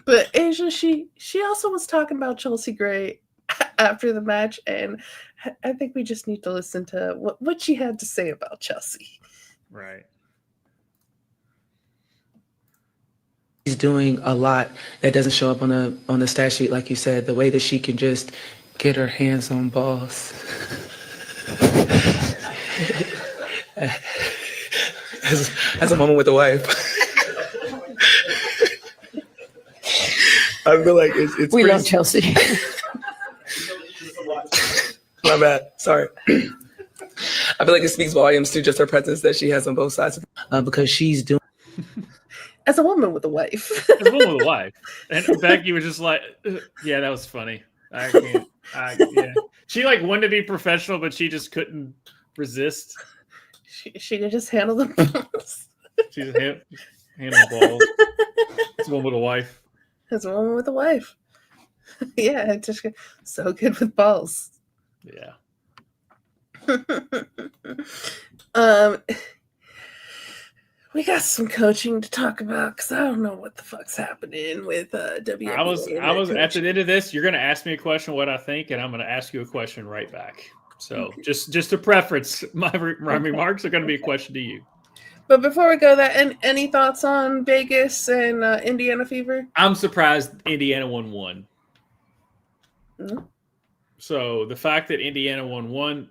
But Asia, she also was talking about Chelsea Gray after the match, and I think we just need to listen to what she had to say about Chelsea. Right. She's doing a lot that doesn't show up on the stat sheet, like you said. The way that she can just get her hands on balls. As a moment with a wife. I feel like it's We pretty... love Chelsea. My bad. Sorry. I feel like it speaks volumes to just her presence that she has on both sides. Because she's doing... As a woman with a wife. As a woman with a wife. And Becky was just like, yeah, that was funny. I can't. Yeah. She wanted to be professional, but she just couldn't resist. She could just handle the balls. She just handled balls. As a woman with a wife. As a woman with a wife. Yeah, just so good with balls. Yeah. We got some coaching to talk about because I don't know what the fuck's happening with WNBA. I was at the end of this. You're going to ask me a question, what I think, and I'm going to ask you a question right back. So just a preference. My remarks are going to be a question to you. But before we go, any thoughts on Vegas and Indiana Fever? I'm surprised Indiana won one. Mm-hmm. So the fact that Indiana won one,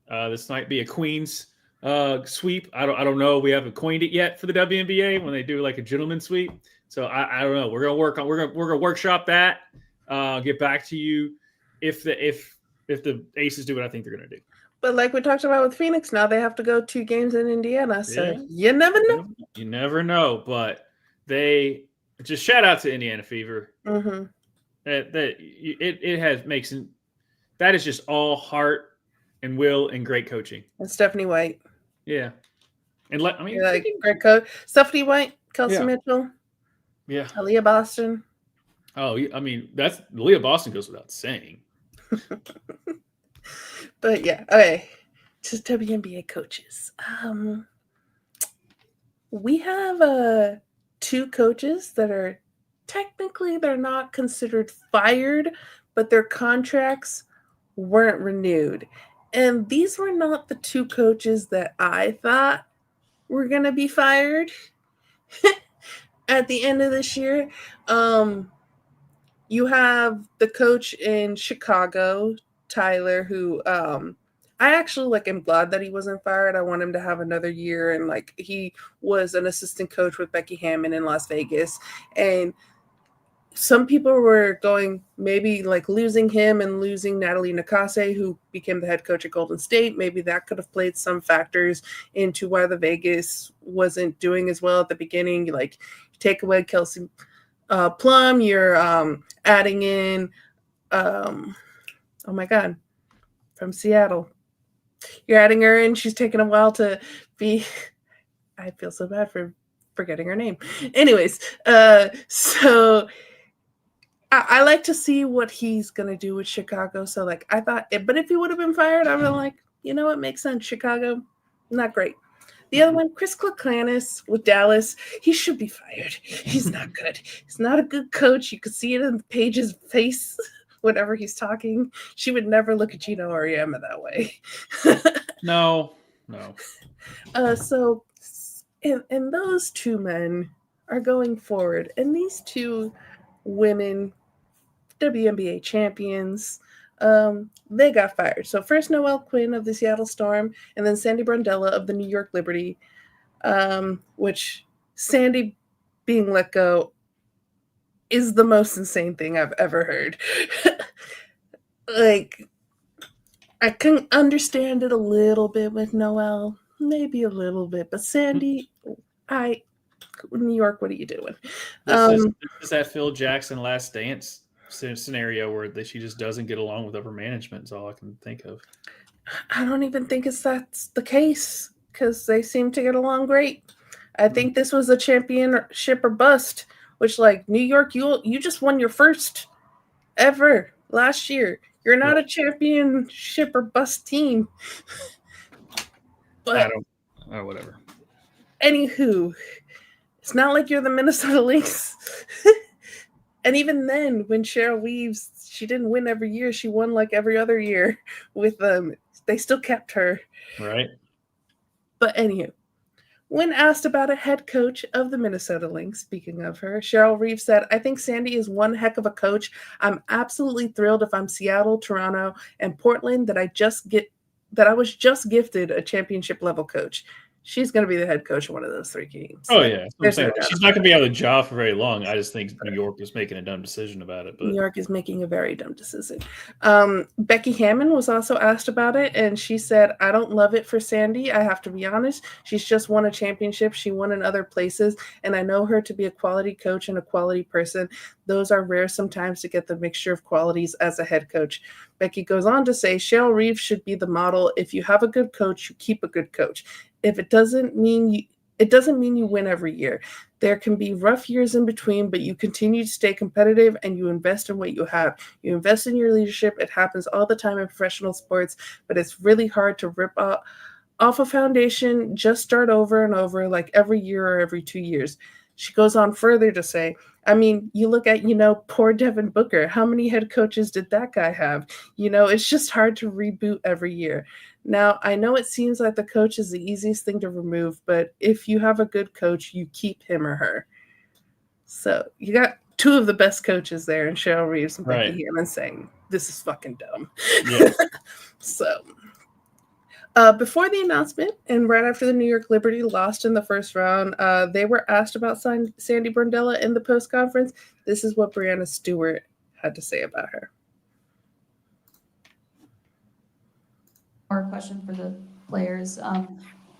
this might be a Queens sweep. I don't know. We haven't coined it yet for the WNBA when they do like a gentleman sweep. So I don't know. We're gonna workshop that. Get back to you if the Aces do what I think they're gonna do. But like we talked about with Phoenix, now they have to go 2 games in Indiana. So you never know. You never know. But they just shout out to Indiana Fever. Mm-hmm. That is just all heart and will and great coaching. And Stephanie White. Yeah. And great coach. Stephanie White, Kelsey Mitchell. Yeah. Aaliyah Boston. Oh, I mean, that's Aaliyah Boston goes without saying. But yeah, okay. Just WNBA coaches. We have 2 coaches that are technically they're not considered fired, but their contracts weren't renewed. And these were not the 2 coaches that I thought were going to be fired at the end of this year. You have the coach in Chicago, Tyler, who I actually am glad that he wasn't fired. I want him to have another year. And he was an assistant coach with Becky Hammon in Las Vegas. And some people were going maybe losing him and losing Natalie Nakase, who became the head coach at Golden State. Maybe that could have played some factors into why the Vegas wasn't doing as well at the beginning. Take away Kelsey Plum, you're adding in, oh my God, from Seattle. You're adding her in. She's taken a while to be, I feel so bad for forgetting her name. Anyways, so I like to see what he's going to do with Chicago. So I thought, but if he would have been fired, I would have you know what, makes sense. Chicago, not great. The other one, Chris Clackanis with Dallas. He should be fired. He's not good. He's not a good coach. You could see it in Paige's face whenever he's talking. She would never look at Gino Auriemma that way. No. So, and those two men are going forward, and these two women, WNBA champions, they got fired. So first Noelle Quinn of the Seattle Storm, and then Sandy Brandella of the New York Liberty, which Sandy being let go is the most insane thing I've ever heard. Like, I can understand it a little bit with Noelle, maybe a little bit, but Sandy, New York, what are you doing? This is that Phil Jackson Last Dance scenario where she just doesn't get along with upper management is all I can think of. I don't even think that's the case because they seem to get along great. I think this was a championship or bust, which, like, New York, you just won your first ever last year. You're not a championship or bust team. But whatever. Anywho, it's not like you're the Minnesota Lynx. And even then, when Cheryl leaves, she didn't win every year. She won like every other year with them. They still kept her. Right. But anywho, when asked about a head coach of the Minnesota Lynx, speaking of her, Cheryl Reeve said, I think Sandy is one heck of a coach. I'm absolutely thrilled if I'm Seattle, Toronto, and Portland that I was just gifted a championship level coach. She's going to be the head coach of one of those three teams. Oh, yeah. She's not going to be out of the job for very long. I just think New York is making a dumb decision about it. But New York is making a very dumb decision. Becky Hammon was also asked about it, and she said, I don't love it for Sandy. I have to be honest. She's just won a championship. She won in other places, and I know her to be a quality coach and a quality person. Those are rare sometimes to get the mixture of qualities as a head coach. Becky goes on to say, Cheryl Reeve should be the model. If you have a good coach, you keep a good coach. If it doesn't mean you win every year. There can be rough years in between, but you continue to stay competitive and you invest in what you have. You invest in your leadership. It happens all the time in professional sports, but it's really hard to rip off a foundation, just start over and over, like every year or every 2 years. She goes on further to say, I mean, you look at, poor Devin Booker. How many head coaches did that guy have? It's just hard to reboot every year. Now, I know it seems like the coach is the easiest thing to remove, but if you have a good coach, you keep him or her. So you got two of the best coaches there, and Cheryl Reeves and Becky Hammon saying, this is fucking dumb. Yeah. So before the announcement and right after the New York Liberty lost in the first round, they were asked about Sandy Brandella in the post conference. This is what Brianna Stewart had to say about her. Or a question for the players.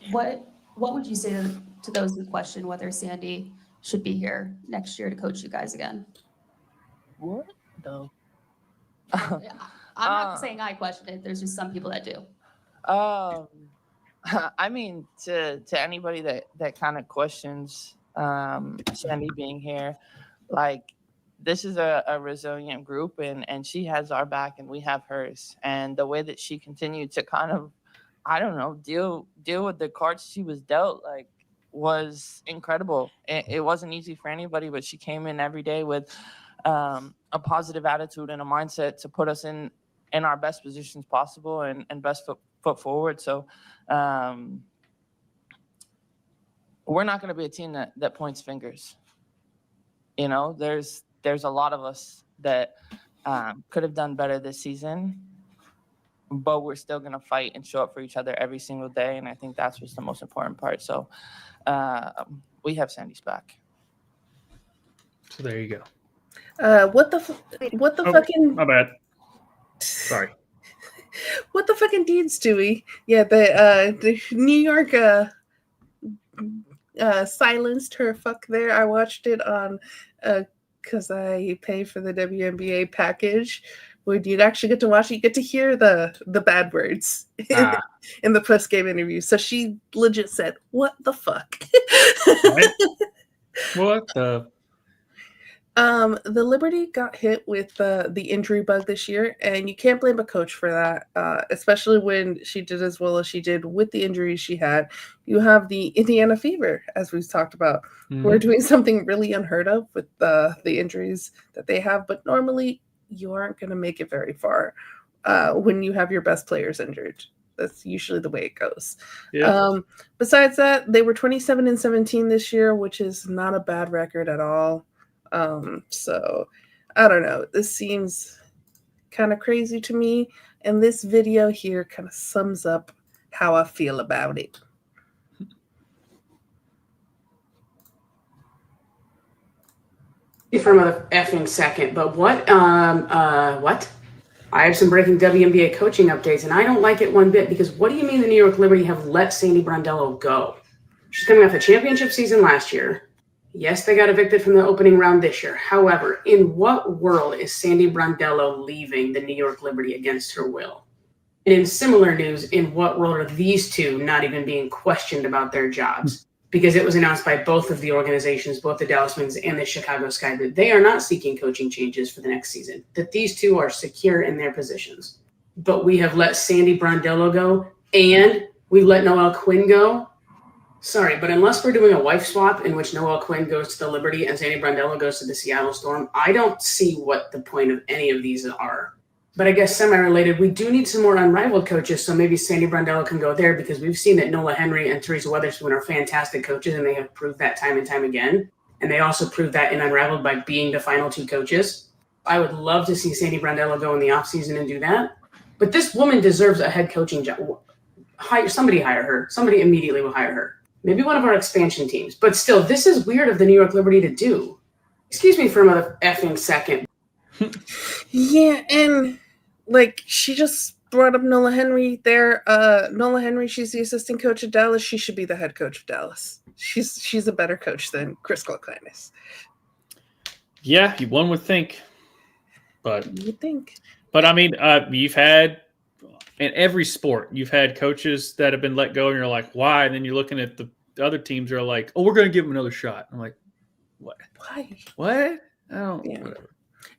What would you say to those who question whether Sandy should be here next year to coach you guys again? What? No. Yeah, I'm not saying I question it. There's just some people that do. I mean, to anybody that kind of questions Sandy being here, like, this is a resilient group, and she has our back and we have hers. And the way that she continued to kind of, I don't know, deal with the cards she was dealt, like, was incredible. It wasn't easy for anybody, but she came in every day with a positive attitude and a mindset to put us in our best positions possible and best foot forward. So we're not going to be a team that points fingers. There's a lot of us that could have done better this season, but we're still going to fight and show up for each other every single day. And I think that's what's the most important part. So we have Sandy's back. So there you go. What the fucking... My bad. Sorry. What the fucking deeds, Stewie? Yeah, the New York silenced her fuck there. I watched it on... because I pay for the WNBA package, where you actually get to watch it, you get to hear the bad words in the post-game interview. So she legit said, what the fuck? Right? What the? The Liberty got hit with the injury bug this year, and you can't blame a coach for that, especially when she did as well as she did with the injuries she had. You have the Indiana Fever, as we've talked about, who are doing something really unheard of with the injuries that they have, but normally you aren't going to make it very far when you have your best players injured. That's usually the way it goes. Yeah. Besides that, they were 27-17 this year, which is not a bad record at all. So I don't know. This seems kind of crazy to me. And this video here kind of sums up how I feel about it. For another effing second, but what? I have some breaking WNBA coaching updates, and I don't like it one bit because what do you mean the New York Liberty have let Sandy Brondello go? She's coming off a championship season last year. Yes, they got evicted from the opening round this year. However, in what world is Sandy Brondello leaving the New York Liberty against her will? And in similar news, in what world are these two not even being questioned about their jobs? Because it was announced by both of the organizations, both the Dallas Wings and the Chicago Sky, that they are not seeking coaching changes for the next season, that these two are secure in their positions. But we have let Sandy Brondello go, and we let Noelle Quinn go. Sorry, but unless we're doing a wife swap in which Noelle Quinn goes to the Liberty and Sandy Brondello goes to the Seattle Storm, I don't see what the point of any of these are. But I guess semi-related, we do need some more unrivaled coaches, so maybe Sandy Brondello can go there because we've seen that Nola Henry and Teresa Weatherspoon are fantastic coaches, and they have proved that time and time again. And they also proved that in Unrivaled by being the final two coaches. I would love to see Sandy Brondello go in the offseason and do that. But this woman deserves a head coaching job. Somebody hire her. Somebody immediately will hire her. Maybe one of our expansion teams. But still, this is weird of the New York Liberty to do. Excuse me for another effing second. Yeah, and like she just brought up Nola Henry there. Nola Henry, she's the assistant coach at Dallas. She should be the head coach of Dallas. She's a better coach than Chris Kalkainis. Yeah, one would think. But you would think. But I mean, you've had in every sport, you've had coaches that have been let go, and you're like, why? And then you're looking at the other teams are like, oh, we're going to give them another shot. I'm like, what? Why? What? Oh, yeah. Whatever.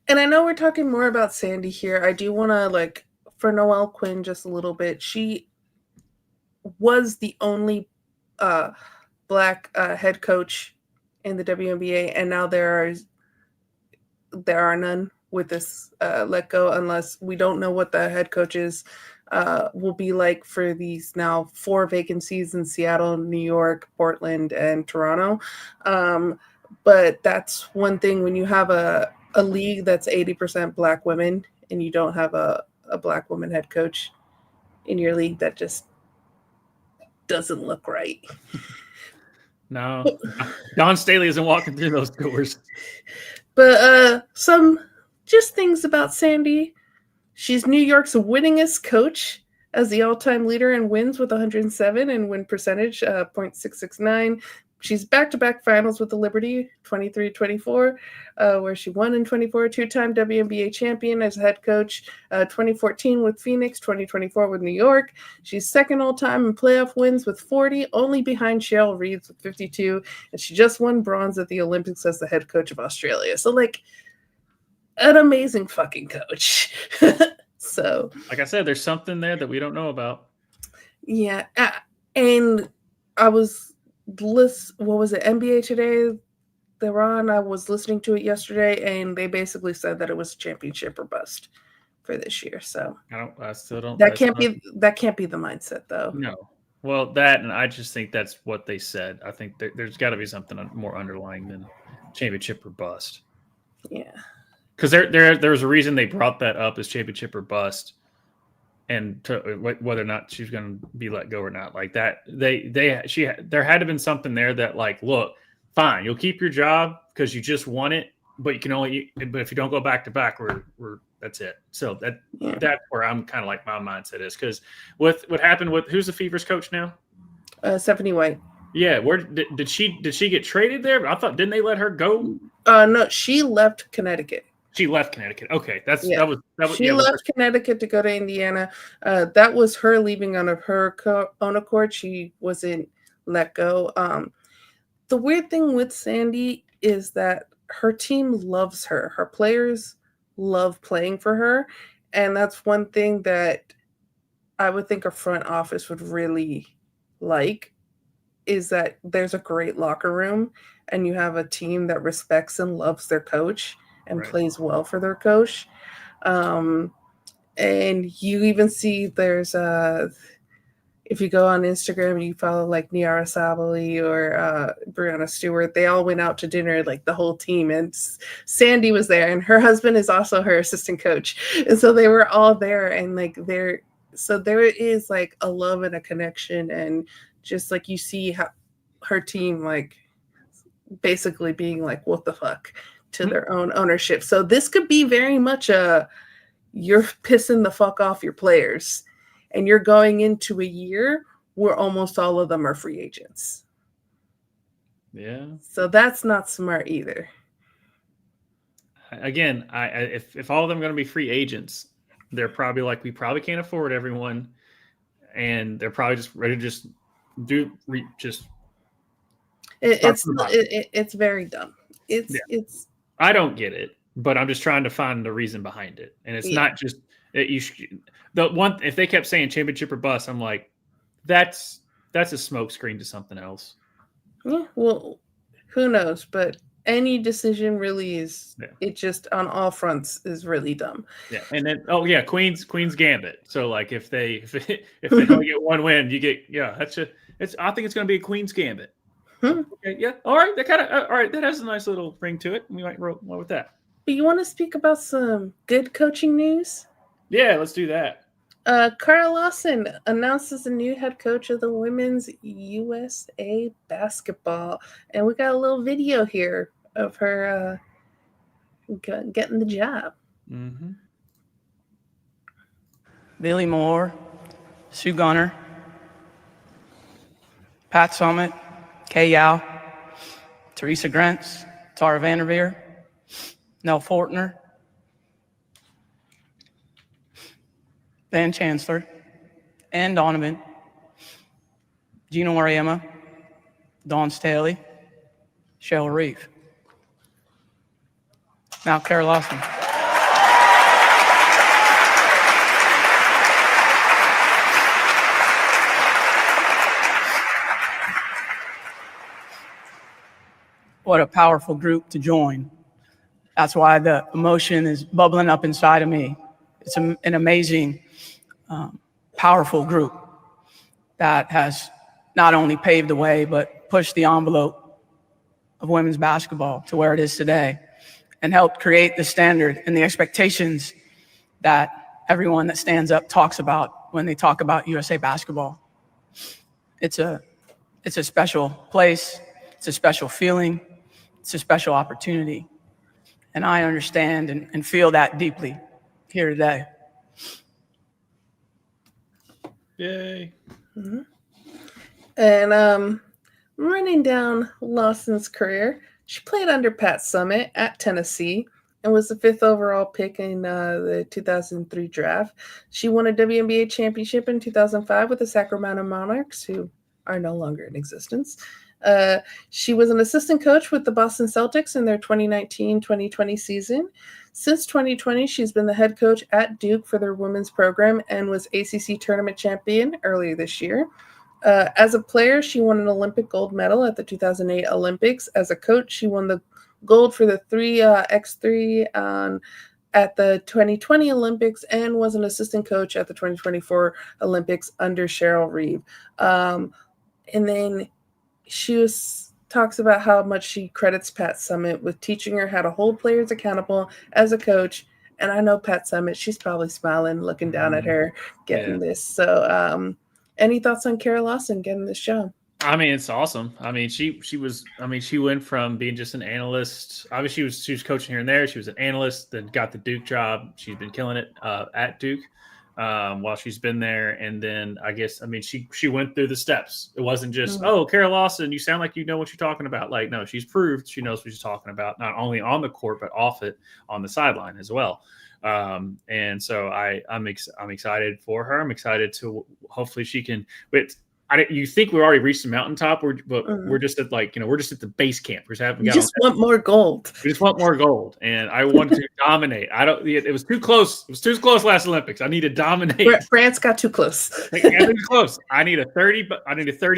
And I know we're talking more about Sandy here. I do want to, for Noelle Quinn just a little bit. She was the only Black head coach in the WNBA, and now there are none with this let go, unless we don't know what the head coaches will be like for these now 4 vacancies in Seattle, New York, Portland, and Toronto. But that's one thing when you have a league that's 80% Black women and you don't have a Black woman head coach in your league, that just doesn't look right. No, Don Staley isn't walking through those doors. But some just things about Sandy. She's New York's winningest coach as the all-time leader in wins with 107 and win percentage, .669. She's back-to-back finals with the Liberty, 23-24, where she won in 24, 2-time WNBA champion as head coach, 2014 with Phoenix, 2024 with New York. She's second all-time in playoff wins with 40, only behind Cheryl Reeves with 52, and she just won bronze at the Olympics as the head coach of Australia. So, an amazing fucking coach. So, like I said, there's something there that we don't know about. Yeah, and I was what was it, NBA Today they were on? I was listening to it yesterday, and they basically said that it was championship or bust for this year. So I still don't. That can't be the mindset, though. No. Well, that, and I just think that's what they said. I think there's got to be something more underlying than championship or bust. Yeah. Because there's a reason they brought that up as championship or bust, and whether or not she's going to be let go or not, like that. There had to have been something there that, like, look, fine, you'll keep your job because you just won it, but you can only. But if you don't go back to back, we're that's it. So that's where I'm kind of like my mindset is, because with what happened with who's the Fever's coach now? Stephanie White. Yeah, where did she get traded there? I thought, didn't they let her go? No, she left Connecticut. She left Connecticut. Okay, that was. She left Connecticut to go to Indiana. That was her leaving on her own accord. She wasn't let go. The weird thing with Sandy is that her team loves her. Her players love playing for her. And that's one thing that I would think a front office would really like, is that there's a great locker room and you have a team that respects and loves their coach and Right. plays well for their coach. And you even see there's if you go on Instagram, you follow like Niara Sabali or Brianna Stewart. They all went out to dinner, like the whole team, and Sandy was there, and her husband is also her assistant coach, and so they were all there, and like so there is like a love and a connection, and just like you see how her team like basically being like, what the fuck, to their own ownership. So this could be very much you're pissing the fuck off your players, and you're going into a year where almost all of them are free agents. Yeah. So that's not smart either. Again, if all of them are going to be free agents, they're probably like, we probably can't afford everyone, and they're probably just ready to just it's very dumb. It's I don't get it, but I'm just trying to find the reason behind it, and it's not just that if they kept saying championship or bust, I'm like, that's a smokescreen to something else. Yeah, well, who knows? But any decision really is, it just on all fronts is really dumb. Yeah, and then Queen's Gambit. So like if they only get one win, you get I think it's going to be a Queen's Gambit. Okay, yeah, all right, that has a nice little ring to it. We might roll with that. But you want to speak about some good coaching news? Yeah, let's do that. Carl Lawson announces a new head coach of the women's USA basketball. And we got a little video here of her getting the job. Mm-hmm. Billy Moore, Sue Gunner, Pat Summit, Kay Yao, Teresa Grentz, Tara Vanderveer, Nell Fortner, Van Chancellor, Ann Donovan, Gina Oriema, Dawn Staley, Cheryl Reeve. Now, Kara Lawson. What a powerful group to join. That's why the emotion is bubbling up inside of me. It's an amazing, powerful group that has not only paved the way, but pushed the envelope of women's basketball to where it is today and helped create the standard and the expectations that everyone that stands up talks about when they talk about USA basketball. It's a special place. It's a special feeling. It's a special opportunity. And I understand and feel that deeply here today. Yay. Mm-hmm. And running down Lawson's career, she played under Pat Summit at Tennessee and was the 5th overall pick in the 2003 draft. She won a WNBA championship in 2005 with the Sacramento Monarchs, who are no longer in existence. She was an assistant coach with the Boston Celtics in their 2019-2020 season. Since 2020, she's been the head coach at Duke for their women's program and was ACC tournament champion earlier this year. As a player, she won an Olympic gold medal at the 2008 Olympics. As a coach, she won the gold for the 3x3 at the 2020 Olympics and was an assistant coach at the 2024 Olympics under Cheryl Reeve. And then she talks about how much she credits Pat Summit with teaching her how to hold players accountable as a coach. And I know Pat Summit, she's probably smiling, looking down at her, getting this. So any thoughts on Kara Lawson getting this job? I mean, it's awesome. I mean, she went from being just an analyst. Obviously, she was coaching here and there. She was an analyst, then got the Duke job. She's been killing it at Duke while she's been there. And then she went through the steps. It wasn't just, Kara Lawson, you sound like you know what you're talking about. Like, no, she's proved she knows what she's talking about, not only on the court, but off it on the sideline as well. And so I'm excited for her. I'm excited to hopefully she can. You think we already reached the mountaintop, but Mhm. we're just at we're just at the base camp. We just haven't You got just want more gold. We just want more gold, and I wanted to dominate. It was too close. It was too close last Olympics. I need to dominate. France got too close. Too close. I need a 30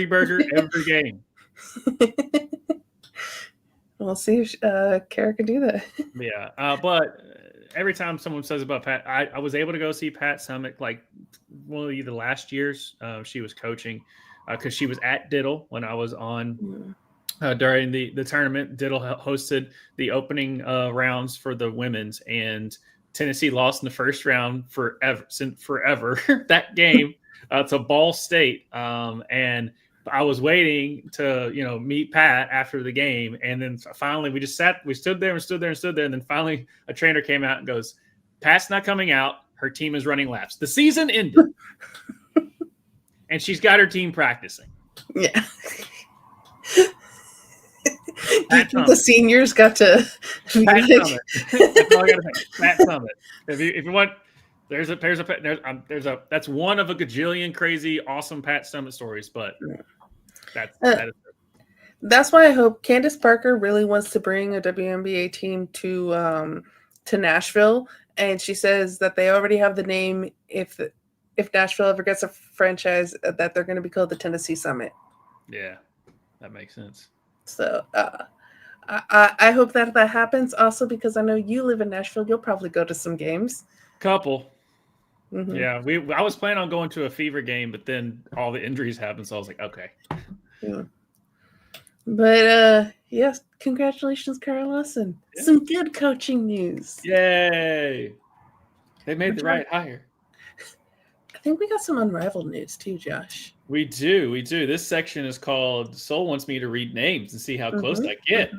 burger every game. We'll see if Kara can do that. Yeah, but every time someone says about Pat, I was able to go see Pat Summitt like one of the last years she was coaching because she was at Diddle when I was on during the tournament. Diddle hosted the opening rounds for the women's, and Tennessee lost in the first round forever that game to Ball State, and I was waiting to, meet Pat after the game. And then finally we stood there, and then finally a trainer came out and goes, Pat's not coming out. Her team is running laps. The season ended. And she's got her team practicing. Yeah. The seniors got to Pat Summitt. That's all I gotta say. Pat Summitt. If you want, that's one of a gajillion crazy, awesome Pat Summitt stories, but that's why I hope Candace Parker really wants to bring a WNBA team to Nashville, and she says that they already have the name if Nashville ever gets a franchise that they're going to be called the Tennessee Summit. Yeah, that makes sense. So I hope that happens. Also, because I know you live in Nashville, you'll probably go to some games. Couple. Mm-hmm. Yeah, I was planning on going to a Fever game, but then all the injuries happened, so I was like, okay. Yeah. But yes, congratulations, Kara Lawson. Yeah. Some good coaching news. Yay! They made the right hire. I think we got some Unrivaled news too, Josh. We do. This section is called Soul Wants Me to Read Names and see how close I get.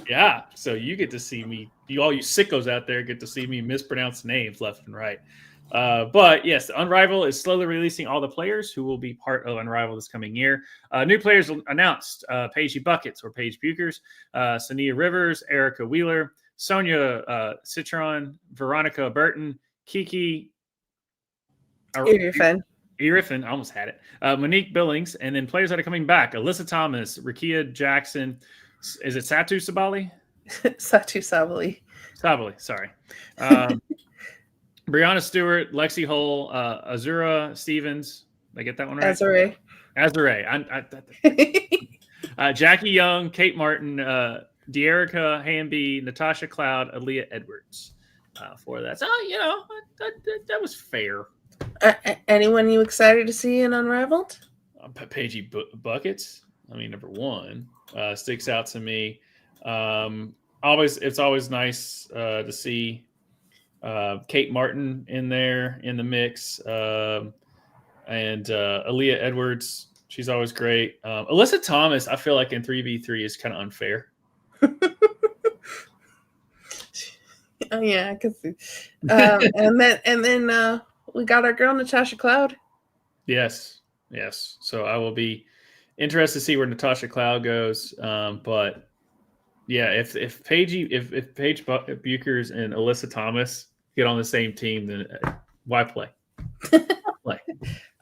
Yeah. So you get to see me, all you sickos out there get to see me mispronounce names left and right. But yes, Unrivaled is slowly releasing all the players who will be part of Unrivaled this coming year. New players announced: Paige Buckets or Paige Bukers, Sania Rivers, Erica Wheeler, Sonia Citron, Veronica Burton, Kiki Eriffin, I almost had it. Monique Billings, and then players that are coming back: Alyssa Thomas, Rakia Jackson. Is it Satu Sabali? Satu Sabali. Sabali, sorry. Brianna Stewart, Lexi Hull, Azura Stevens. Did I get that one right? Azure. Jackie Young, Kate Martin, De'Erica Hamby, Natasha Cloud, Aaliyah Edwards for that. So, that was fair. Anyone you excited to see in Unrivaled? Paige Buckets. I mean, number one sticks out to me. It's always nice to see Kate Martin in there in the mix, and Aaliyah Edwards. She's always great. Alyssa Thomas, I feel like in 3v3 is kind of unfair. Oh yeah, I can see. And then we got our girl Natasha Cloud. Yes. So I will be interested to see where Natasha Cloud goes. But yeah, if Paige Bukers and Alyssa Thomas get on the same team, then why play?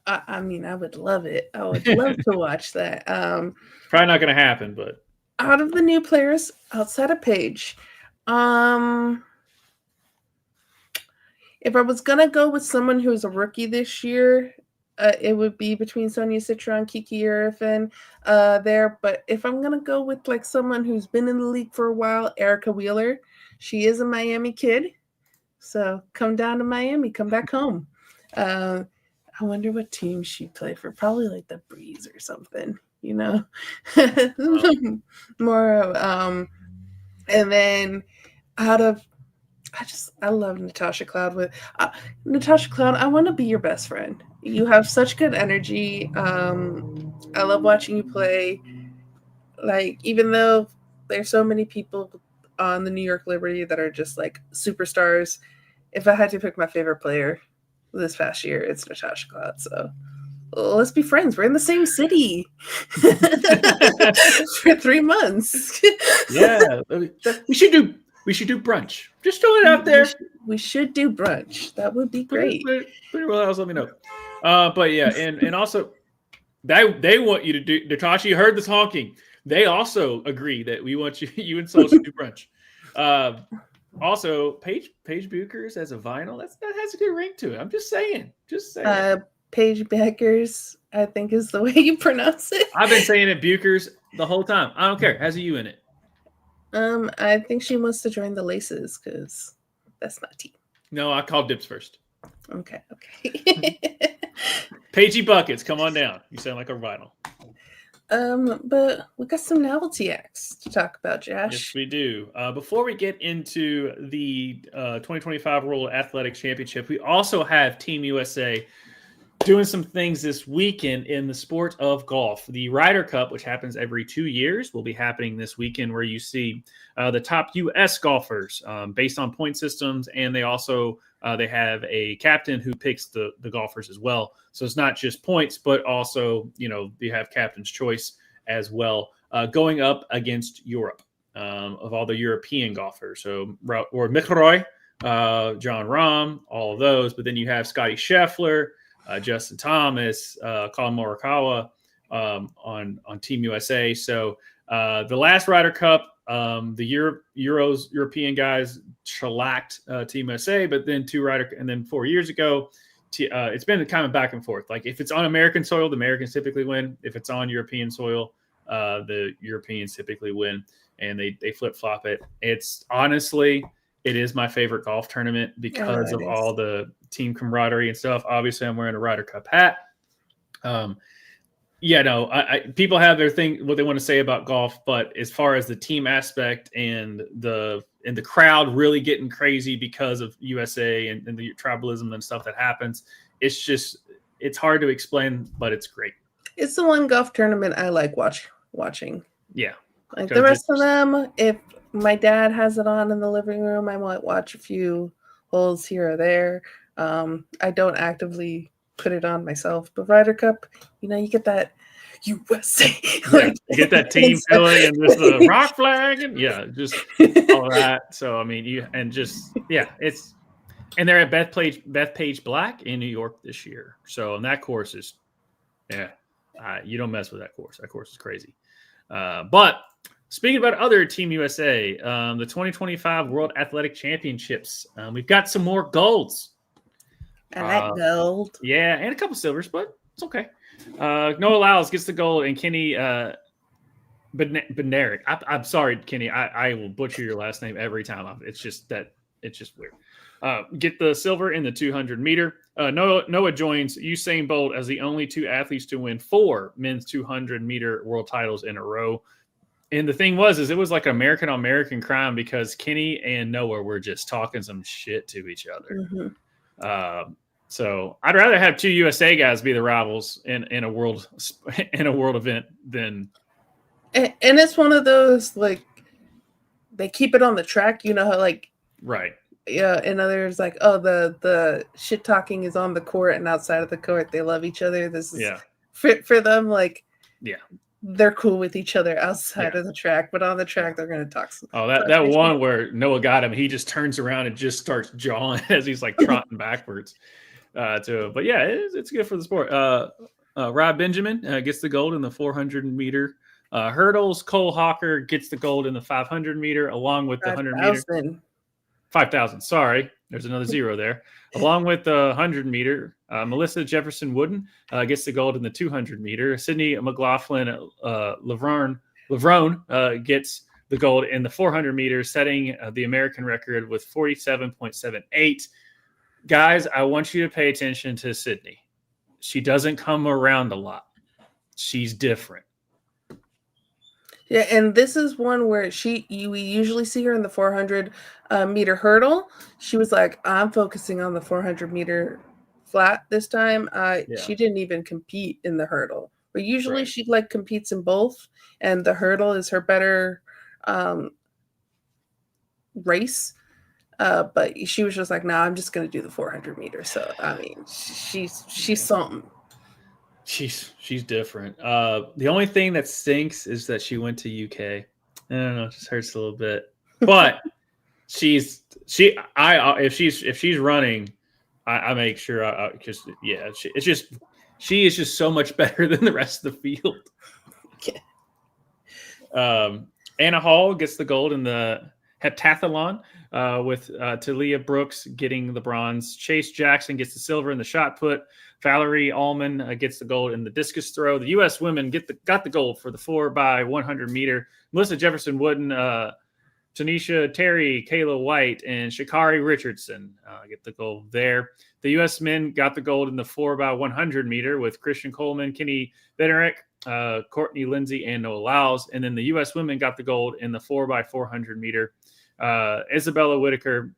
I mean, I would love it. I would love to watch that. Probably not going to happen, but out of the new players outside of Paige, if I was gonna go with someone who's a rookie this year, it would be between Sonia Citron, Kiki Eriffin there. But if I'm gonna go with like someone who's been in the league for a while, Erica Wheeler. She is a Miami kid, so come down to Miami, come back home. I wonder what team she played for. Probably like the Breeze or something, more of and then out of I love Natasha Cloud. Natasha Cloud, I want to be your best friend. You have such good energy. I love watching you play. Like, even though there's so many people on the New York Liberty that are just like superstars, if I had to pick my favorite player this past year, it's Natasha Cloud. So let's be friends. We're in the same city for 3 months. Yeah, we should do brunch. Just throw it out there. We should do brunch. That would be great. Pretty well else, let me know. But yeah, and also They want you to do. Natasha, you heard this honking. They also agree that we want you and Soldier to do brunch. Also, Paige Buchers as a vinyl, that has a good ring to it. I'm just saying. Paige Beckers, I think is the way you pronounce it. I've been saying it Buchers the whole time. I don't care. Has a U in it. I think she must have joined the Laces because that's not tea. No, I called dips first. Okay. Pagey Buckets, come on down. You sound like a vinyl. But we got some novelty acts to talk about, Josh. Yes, we do. Before we get into the 2025 World Athletics Championship, we also have Team USA doing some things this weekend in the sport of golf. The Ryder Cup, which happens every 2 years, will be happening this weekend, where you see the top U.S. golfers based on point systems, and they also they have a captain who picks the golfers as well. So it's not just points, but also you have captain's choice as well, going up against Europe of all the European golfers. So or McIlroy, John Rahm, all of those, but then you have Scotty Scheffler, Justin Thomas, Colin Morikawa on Team USA. So the last Ryder Cup, the European guys shellacked Team USA, but then 4 years ago, it's been kind of back and forth. Like if it's on American soil, the Americans typically win. If it's on European soil, the Europeans typically win, and they flip flop it. It's honestly, it is my favorite golf tournament because of all the team camaraderie and stuff. Obviously, I'm wearing a Ryder Cup hat. People have their thing, what they want to say about golf, but as far as the team aspect and the crowd really getting crazy because of USA and the tribalism and stuff that happens, it's hard to explain, but it's great. It's the one golf tournament I like watching. Yeah. Like the rest of them, if my dad has it on in the living room, I might watch a few holes here or there. I don't actively put it on myself, but Ryder Cup, you get that USA. You get that team feeling and just the rock flag and just all that. So I mean, and they're at Bethpage Black in New York this year. So and that course is, you don't mess with that course. That course is crazy. But speaking about other Team USA, the 2025 World Athletic Championships, we've got some more golds. I like gold. Yeah, and a couple silvers, but it's okay. Noah Lyles gets the gold, and Kenny Bednarek. I'm sorry, Kenny. I will butcher your last name every time. It's just weird. Get the silver in the 200 meter. Noah joins Usain Bolt as the only two athletes to win 4 men's 200 meter world titles in a row. And the thing was, it was like American on American crime because Kenny and Noah were just talking some shit to each other. Mm-hmm. So I'd rather have 2 USA guys be the rivals in a world event than. And it's one of those, like, they keep it on the track, how like right. Yeah, and others like, oh, the shit talking is on the court and outside of the court. They love each other. This is for them, like, they're cool with each other outside of the track, but on the track they're gonna talk. That one where Noah got him, he just turns around and just starts jawing as he's like trotting backwards to him. But yeah, it's good for the sport. Rob Benjamin gets the gold in the 400 meter hurdles. Cole Hawker gets the gold in the 500 meter, along with the 100 meter. 5,000. Sorry, there's another zero there. Along with the 100 meter, Melissa Jefferson Wooden gets the gold in the 200 meter. Sydney McLaughlin Lavrone gets the gold in the 400 meters, setting the American record with 47.78. Guys, I want you to pay attention to Sydney. She doesn't come around a lot. She's different. Yeah, and this is one where we usually see her in the 400 meter hurdle. She was like, I'm focusing on the 400 meter flat this time. She didn't even compete in the hurdle. But usually she like competes in both, and the hurdle is her better race. But she was just like, no, I'm just going to do the 400 meters. So, I mean, she's something. She's different. The only thing that stinks is that she went to UK. I don't know, it just hurts a little bit. But if she's running, I make sure She is just so much better than the rest of the field. Anna Hall gets the gold in the heptathlon, with Talia Brooks getting the bronze. Chase Jackson gets the silver in the shot put. Valerie Allman gets the gold in the discus throw. The U.S. women got the gold for the 4x100 meter. Melissa Jefferson Wooden, Tanisha Terry, Kayla White, and Shakari Richardson get the gold there. The U.S. men got the gold in the 4x100 meter with Christian Coleman, Kenny Benerick, Courtney Lindsay, and Noah Lyles. And then the U.S. women got the gold in the 4x400 meter. Isabella Whitaker,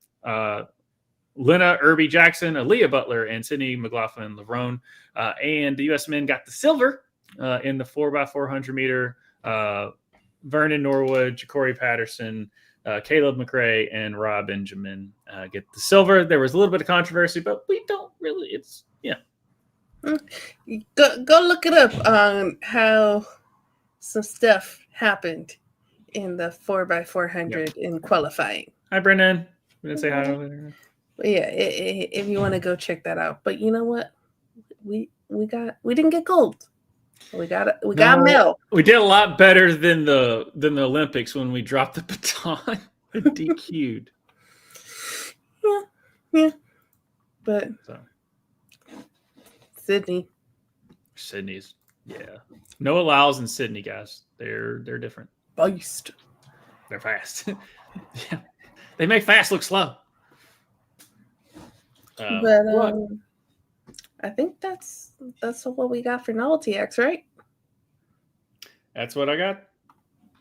Lena Irby Jackson, Aaliyah Butler, and Sydney McLaughlin Laverne. And the U.S. men got the silver in the 4x400 meter. Vernon Norwood, Ja'Cory Patterson, Caleb McRae, and Rob Benjamin get the silver. There was a little bit of controversy, but we don't really. It's Go look it up on how some stuff happened in the 4x400 in qualifying. Hi, Brendan. We didn't say hi earlier. But yeah, if you want to go check that out. But you know what? We didn't get gold. We got medal. We did a lot better than the Olympics when we dropped the baton and DQ'd. Yeah. But Sydney's, yeah. Noah Lyles and Sydney, guys, they're different. Beast. They're fast. Yeah, they make fast look slow. But I think that's what we got for Novelty X, right? That's what I got.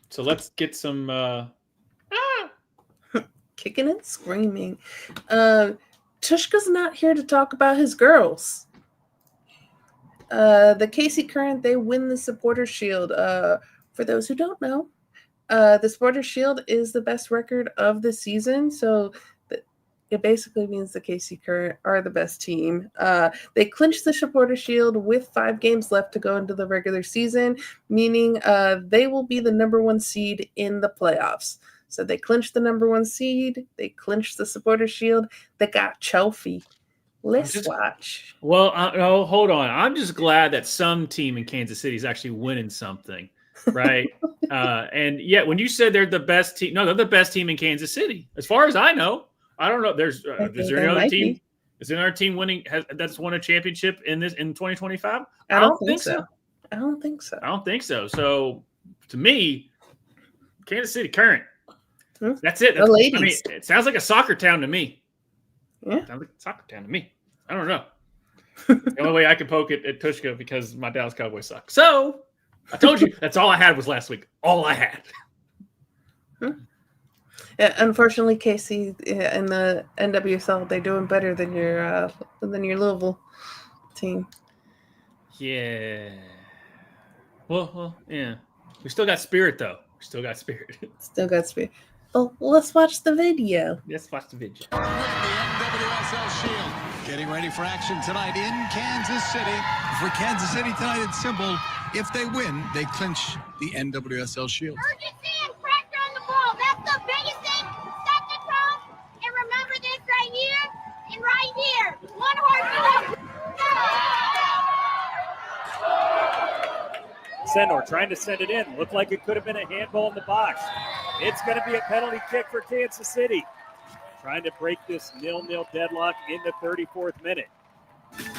So let's get some kicking and screaming. Tushka's not here to talk about his girls. The KC Current, they win the Supporter Shield. For those who don't know, the Supporter Shield is the best record of the season. So it basically means the KC Current are the best team. They clinched the Supporter Shield with 5 games left to go into the regular season, meaning they will be the number 1 seed in the playoffs. So they clinched the number 1 seed. They clinched the Supporter Shield. They got Chelsea. Let's watch. Well, no, hold on. I'm just glad that some team in Kansas City is actually winning something, right? And yet, when you said they're the best team, no, they're the best team in Kansas City, as far as I know. I don't know. Is there any other team? Is there another team winning that's won a championship in 2025? I don't think so. I don't think so. I don't think so. So, to me, Kansas City Current. That's it. The ladies. I mean, it sounds like a soccer town to me. Yeah. Sounds like a soccer town to me. I don't know. The only way I can poke it at Tushka because my Dallas Cowboys suck. So I told you that's all I had was last week. All I had. Yeah, unfortunately, KC in the NWSL, they're doing better than your Louisville team. Yeah. Well, yeah. We still got spirit though. Still got spirit. Well, let's watch the video. Let's watch the video. The NWSL Shield getting ready for action tonight in Kansas City. For Kansas City tonight, it's simple. If they win, they clinch the NWSL Shield. Urgency and pressure on the ball. That's the biggest thing. Set the tone and remember this right here and right here. One horse. Senor trying to send it in. Looked like it could have been a handball in the box. It's going to be a penalty kick for Kansas City. Trying to break this 0-0 deadlock in the 34th minute.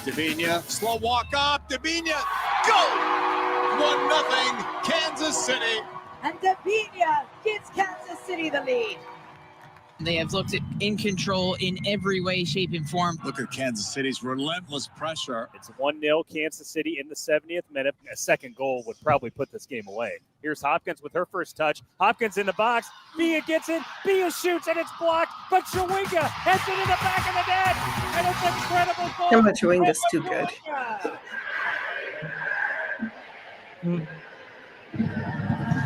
Davinia, slow walk up. Davinia, go! 1-0, Kansas City. And Davinia gives Kansas City the lead. They have looked in control in every way, shape, and form. Look at Kansas City's relentless pressure. It's 1-0 Kansas City in the 70th minute. A second goal would probably put this game away. Here's Hopkins with her first touch. Hopkins in the box. Bia gets in. Bia shoots, and it's blocked. But Chawinga heads it in the back of the net. And it's an incredible goal. How much Chawinga's too good.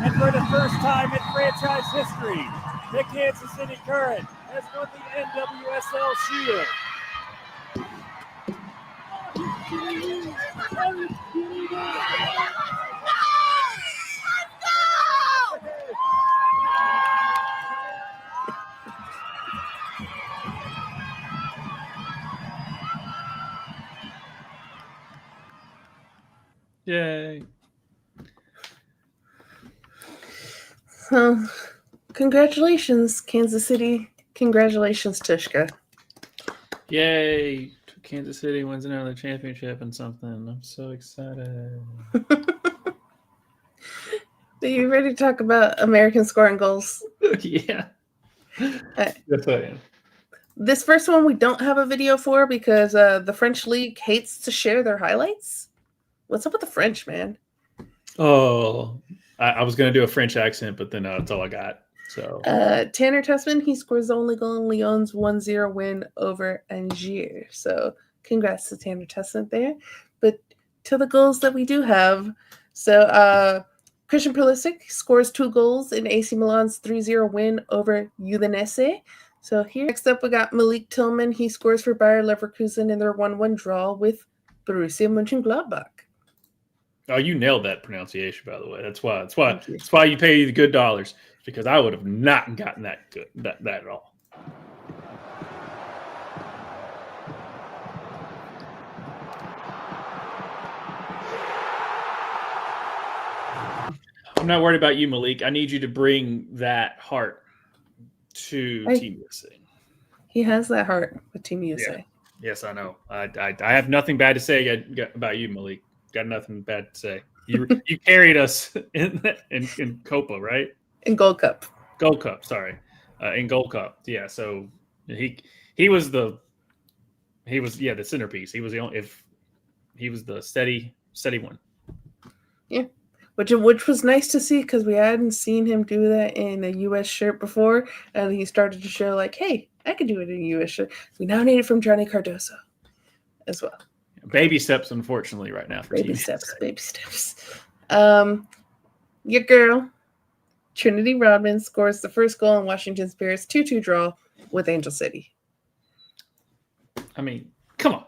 And for the first time in franchise history, the Kansas City Current has won the NWSL Shield. Yay. So, congratulations, Kansas City. Congratulations, Tushka. Yay. Kansas City wins another championship and something. I'm so excited. Are you ready to talk about American scoring goals? Yeah. That's what I am. This first one we don't have a video for because the French league hates to share their highlights. What's up with the French, man? Oh, I was going to do a French accent, but then that's all I got. So Tanner Tessman, he scores the only goal in Lyon's 1-0 win over Angers. So congrats to Tanner Tessman there. But to the goals that we do have. So Christian Pulisic scores 2 goals in AC Milan's 3-0 win over Udinese. So here, next up, we got Malik Tillman. He scores for Bayer Leverkusen in their 1-1 draw with Borussia Mönchengladbach. Oh, you nailed that pronunciation, by the way. That's why you pay the good dollars, because I would have not gotten that good that at all. I'm not worried about you, Malik. I need you to bring that heart to Team USA. He has that heart with Team USA. Yeah. Yes, I know. I have nothing bad to say about you, Malik. Got nothing bad to say. You carried us in Copa, right? In Gold Cup. Gold Cup, sorry. In Gold Cup. Yeah, so he was the centerpiece. He was the steady one. Yeah. Which was nice to see because we hadn't seen him do that in a U.S. shirt before, and he started to show like, hey, I can do it in a U.S. shirt. We now need it from Johnny Cardoso as well. Baby steps, unfortunately, right now for baby Team steps. Your girl, Trinity Rodman, scores the first goal in Washington Spirit's 2-2 draw with Angel City. I mean, come on.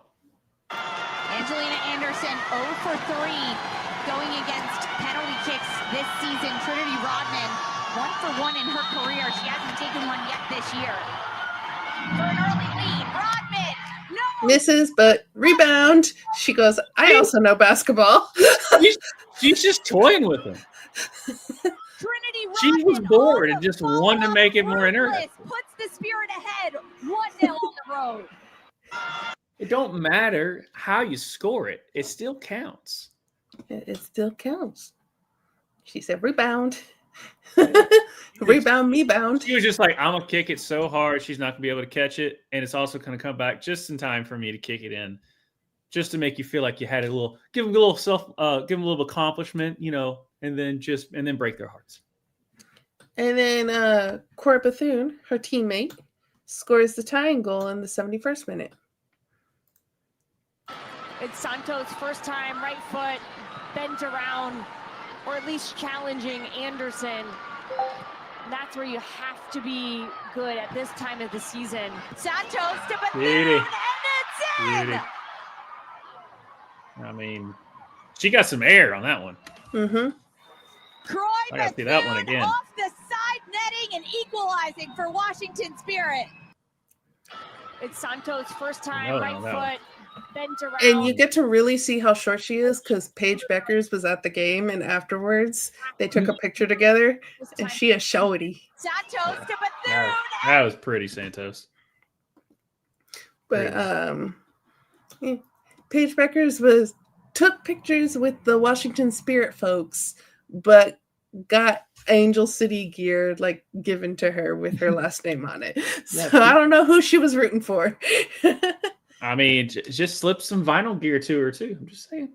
Angelina Anderson 0 for 3 going against penalty kicks this season. Trinity Rodman 1 for 1 in her career. She hasn't taken one yet this year. For an early lead, Rodman. No. Misses, but rebound. She goes, I also know basketball. She's just toying with him. Trinity Rodman, she was bored and just wanted to make it more interesting. Puts the Spirit ahead 1-0 on the road. It don't matter how you score it. It still counts. It still counts. She said, rebound. Rebound, me bound. She was just like, I'm going to kick it so hard she's not going to be able to catch it. And it's also going to come back just in time for me to kick it in. Just to make you feel like you had give them a little accomplishment, and then break their hearts. And then Cora Bethune, her teammate, scores the tying goal in the 71st minute. It's Santos' first time, right foot, bent around, or at least challenging Anderson. That's where you have to be good at this time of the season. Santos to Bethune, and it's in! I mean, she got some air on that one. Mm-hmm. Croy I got to see that one again. Off the side netting and equalizing for Washington Spirit. It's Santos' first time, right foot, bent around. And you get to really see how short she is because Paige Beckers was at the game, and afterwards they took a picture together, and she is shorty. Santos to Bethune. That was pretty, Santos. But yeah. Paige Beckers took pictures with the Washington Spirit folks, but got Angel City gear given to her with her last name on it. So I don't know who she was rooting for. I mean, just slip some vinyl gear to her too. I'm just saying.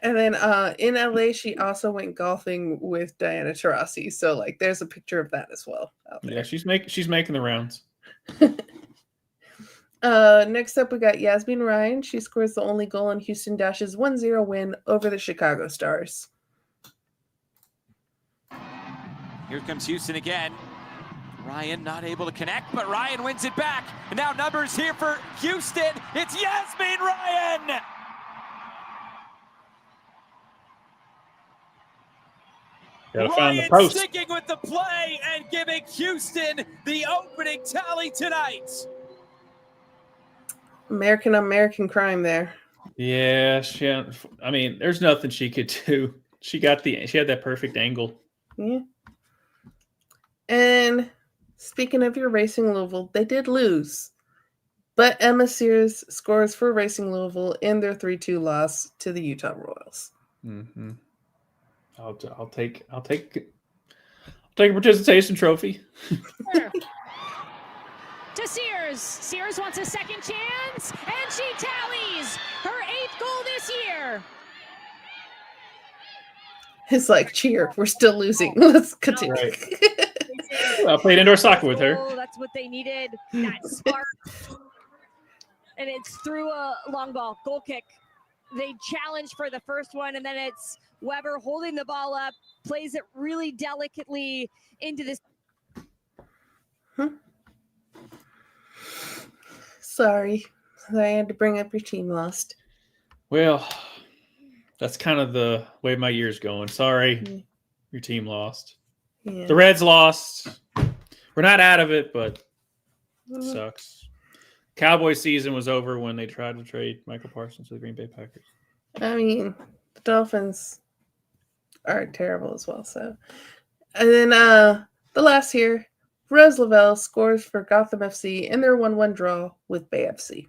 And then in LA, she also went golfing with Diana Taurasi. So there's a picture of that as well out there. Yeah, she's making the rounds. Next up, we got Yasmin Ryan. She scores the only goal in Houston Dash's 1-0 win over the Chicago Stars. Here comes Houston again. Ryan not able to connect, but Ryan wins it back. And now numbers here for Houston. It's Yasmin Ryan! Gotta find the Ryan post. sticking with the play and giving Houston the opening tally tonight. American crime there. Yeah, I mean, there's nothing she could do. She had that perfect angle. Yeah. And speaking of your Racing Louisville, they did lose. But Emma Sears scores for Racing Louisville in their 3-2 loss to the Utah Royals. Mm-hmm. I'll take a participation trophy. To Sears. Sears wants a second chance, and she tallies her 8th goal this year. It's like, cheer, we're still losing. Let's continue. Right. I played indoor soccer with her. That's what they needed, that spark. And it's through a long ball, goal kick. They challenge for the first one, and then it's Weber holding the ball up, plays it really delicately into this. Sorry, I had to bring up your team lost. Well, that's kind of the way my year's going. Sorry, your team lost. Yeah. The Reds lost. We're not out of it, but it sucks. Cowboys season was over when they tried to trade Michael Parsons to the Green Bay Packers. I mean, the Dolphins are terrible as well. So, and then the last here, Rose Lavelle scores for Gotham FC in their 1-1 draw with Bay FC.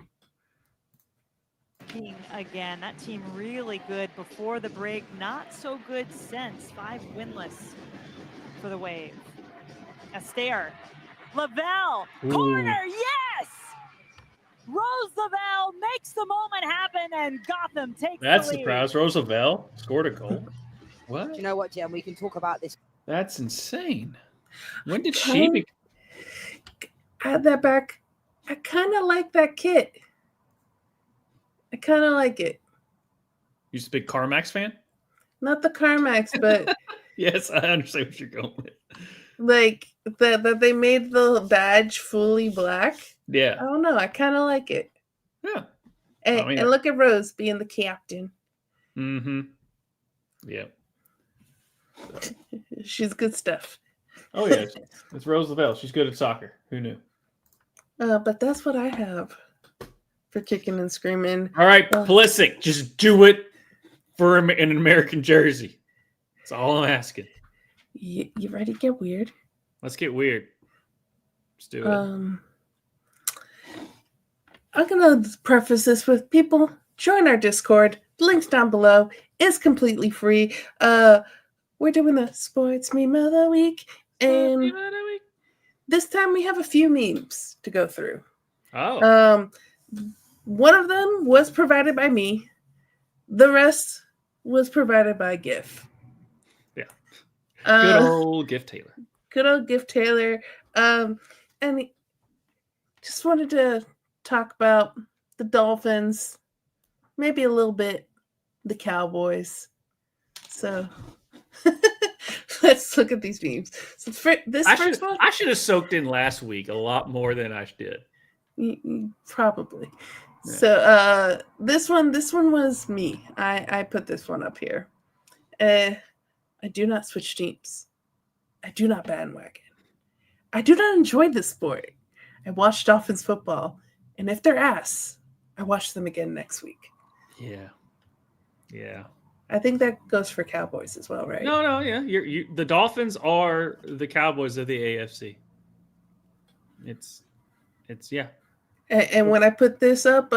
Again, that team really good before the break, not so good since. 5 winless for the Wave. Astaire, Lavelle, corner, yes! Rose Lavelle makes the moment happen, and Gotham takes That's the the lead. prize. Roosevelt scored a goal. What? Do you know what, Jen? We can talk about this. That's insane. When did she be? Add that back. I kind of like that kit. I kind of like it. You just a big CarMax fan? Not the CarMax, but Yes, I understand what you're going with. like that they made the badge fully black. Yeah. I don't know. I kind of like it. Yeah. And, I mean, and look at Rose being the captain. Mm-hmm. Yeah. She's good stuff. Oh, yeah. It's Rose Lavelle. She's good at soccer. Who knew? But that's what I have for kicking and screaming. All right, Pulisic, just do it for in an American jersey. That's all I'm asking. You ready to get weird? Let's get weird. Let's do it. I'm going to preface this with people, join our Discord. The link's down below. It's completely free. We're doing the Sports Meme of the Week. And this time we have a few memes to go through. Oh. One of them was provided by me. The rest was provided by GIF. Yeah. Good old GIF Taylor. Good old GIF Taylor. And just wanted to talk about the Dolphins, maybe a little bit the Cowboys. So let's look at these memes. So first one, I should have soaked in last week a lot more than I did. Probably. Yeah. So this one was me. I put this one up here. I do not switch teams. I do not bandwagon. I do not enjoy this sport. I watch Dolphins football, and if they're ass, I watch them again next week. Yeah. Yeah. I think that goes for Cowboys as well, right? No, yeah. The Dolphins are the Cowboys of the AFC. It's yeah. And when I put this up,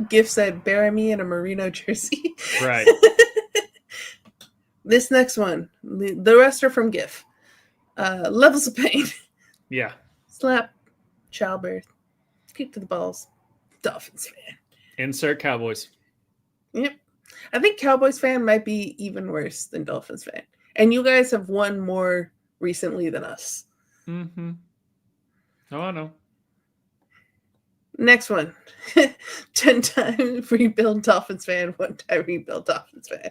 GIF said, "Bury me in a merino jersey." Right. This next one, the rest are from GIF. Levels of pain. Yeah. Slap. Childbirth. Kick to the balls. Dolphins fan. Insert Cowboys. Yep. I think Cowboys fan might be even worse than Dolphins fan. And you guys have won more recently than us. Mm-hmm. Oh, I know. Next one. 10-time rebuild Dolphins fan, 1-time rebuild Dolphins fan.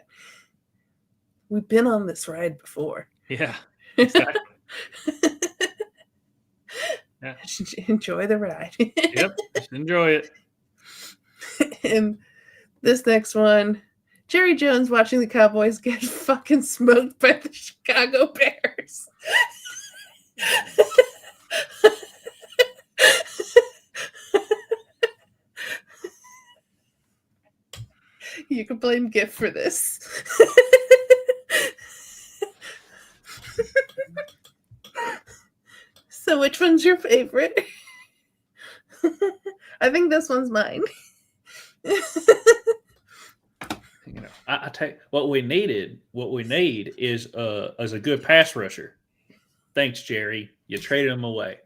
We've been on this ride before. Yeah. Exactly. Yeah. Enjoy the ride. Yep. Just enjoy it. And this next one, Jerry Jones watching the Cowboys get fucking smoked by the Chicago Bears. You can blame Gift for this. So which one's your favorite? I think this one's mine. I tell you, what we need is a good pass rusher. Thanks, Jerry. You traded him away.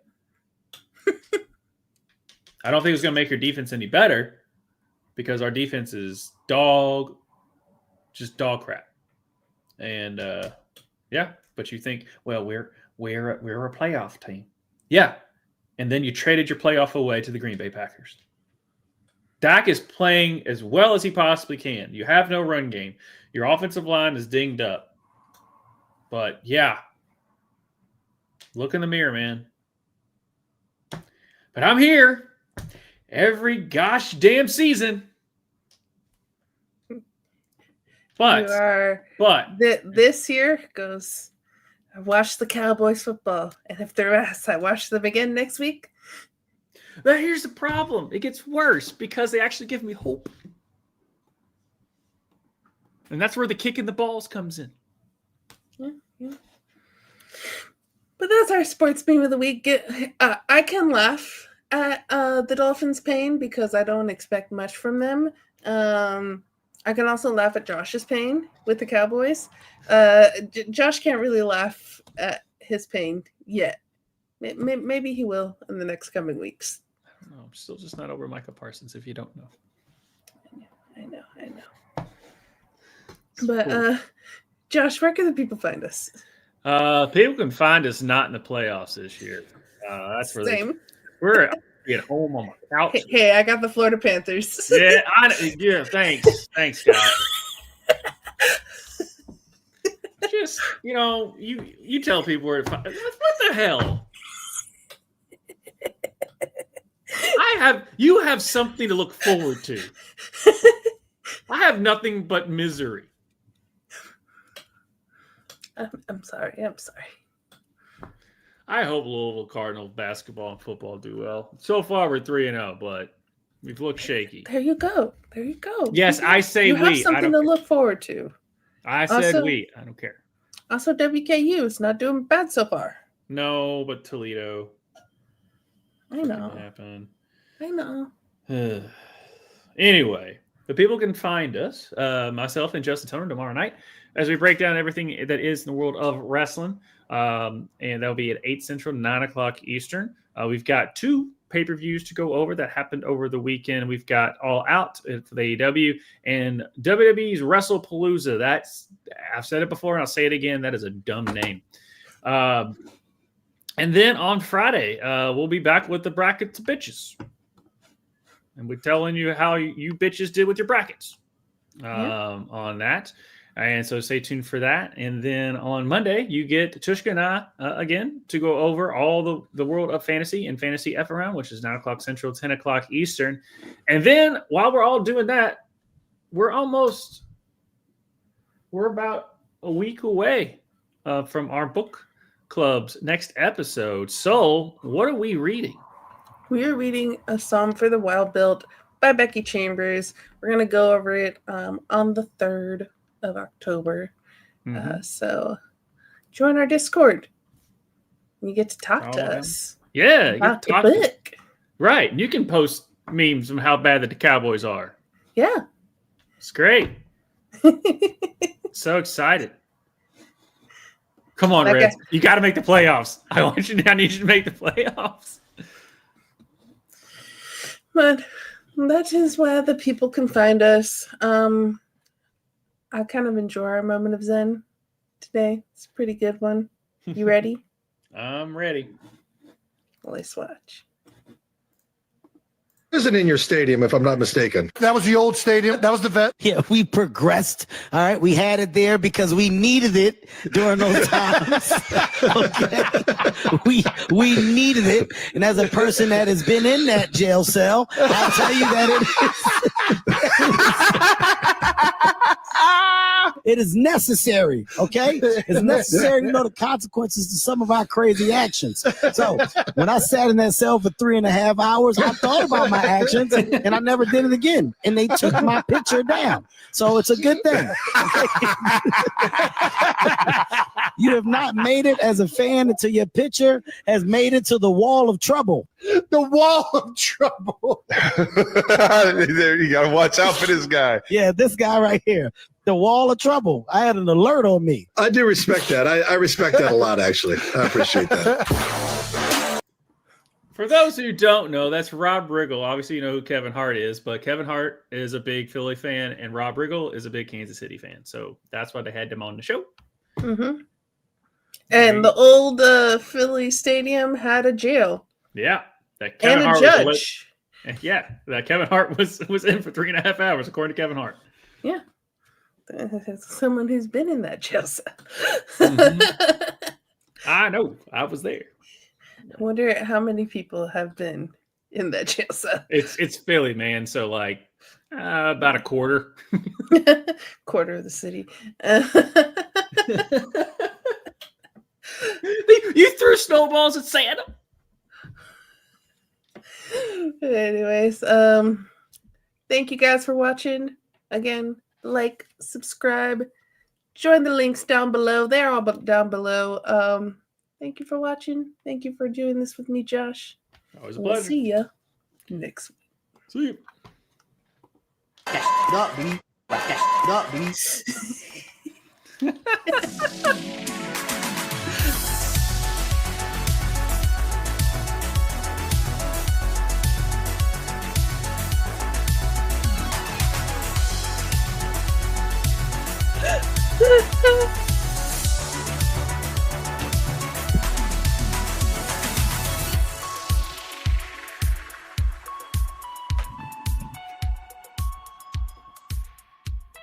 I don't think it's going to make your defense any better because our defense is just dog crap. And but you think, well, we're a playoff team. Yeah. And then you traded your playoff away to the Green Bay Packers. Dak is playing as well as he possibly can. You have no run game. Your offensive line is dinged up. But yeah, look in the mirror, man. But I'm here every gosh damn season. But this year goes, I watch the Cowboys football, and if they're ass, I watch them again next week. But here's the problem. It gets worse because they actually give me hope. And that's where the kick in the balls comes in. Yeah. But that's our sports meme of the week. I can laugh at the Dolphins' pain because I don't expect much from them. I can also laugh at Josh's pain with the Cowboys. Josh can't really laugh at his pain yet. Maybe he will in the next coming weeks. I don't know. I'm still just not over Micah Parsons if you don't know. I know. But Josh, where can the people find us? People can find us not in the playoffs this year. That's really Same. We're at home on my couch. Hey, I got the Florida Panthers. Yeah, thanks, guys. Just you tell people where to find. What the hell? You have something to look forward to. I have nothing but misery. I'm sorry. I hope Louisville Cardinals basketball and football do well. So far, we're 3-0, but we've looked shaky. There you go. Yes, I say you we. have something to look forward to. I said we. I don't care. Also, WKU is not doing bad so far. No, but Toledo. I know. Happen. I know. Anyway, the people can find us, myself and Justin Toner, tomorrow night as we break down everything that is in the world of wrestling. And that'll be at 8 Central, 9 o'clock Eastern. We've got 2 pay-per-views to go over that happened over the weekend. We've got All Out for the AEW and WWE's WrestlePalooza. I've said it before and I'll say it again. That is a dumb name. And then on Friday, we'll be back with the brackets bitches. And we're telling you how you bitches did with your brackets on that. And so stay tuned for that. And then on Monday, you get Tushka and I again to go over all the world of fantasy and fantasy F around, which is 9 o'clock Central, 10 o'clock Eastern. And then while we're all doing that, we're about a week away from our book club's next episode. So what are we reading? We are reading A Psalm for the Wild Built by Becky Chambers. We're going to go over it on the 3rd of October. So join our Discord. You get to talk to us. Yeah. About the book. Right. And you can post memes on how bad that the Cowboys are. Yeah. It's great. So excited. Come on, Reds. You got to make the playoffs. I need you to make the playoffs. But that is where the people can find us. I kind of enjoy our moment of Zen today. It's a pretty good one. You ready? I'm ready. Let's watch. Isn't in your stadium, if I'm not mistaken. That was the old stadium. That was the vet. Yeah, we progressed. All right, we had it there because we needed it during those times. Okay, we needed it, and as a person that has been in that jail cell, I'll tell you that It is necessary, okay? It's necessary to know the consequences to some of our crazy actions. So when I sat in that cell for 3.5 hours, I thought about my actions and I never did it again. And they took my picture down. So it's a good thing. You have not made it as a fan until your picture has made it to the wall of trouble. The wall of trouble. There, you got to watch out for this guy. Yeah, this guy right here. The wall of trouble. I had an alert on me. I do respect that. I respect that a lot, actually. I appreciate that. For those who don't know, that's Rob Riggle. Obviously, you know who Kevin Hart is, but Kevin Hart is a big Philly fan, and Rob Riggle is a big Kansas City fan. So that's why they had him on the show. Mm-hmm. And the old Philly stadium had a jail. Yeah. That Kevin And a Hart judge. Yeah. That Kevin Hart was in for 3.5 hours, according to Kevin Hart. Yeah. That's someone who's been in that jail cell. I know. I was there. I wonder how many people have been in that jail cell. It's Philly, man. So like about a quarter. Quarter of the city. You threw snowballs at Santa. Anyways, thank you guys for watching. Again, like, subscribe, join the links down below. They're all down below. Thank you for watching. Thank you for doing this with me, Josh. Always a We'll pleasure. see ya next week. See you. Not me. Not me. Ha ha ha!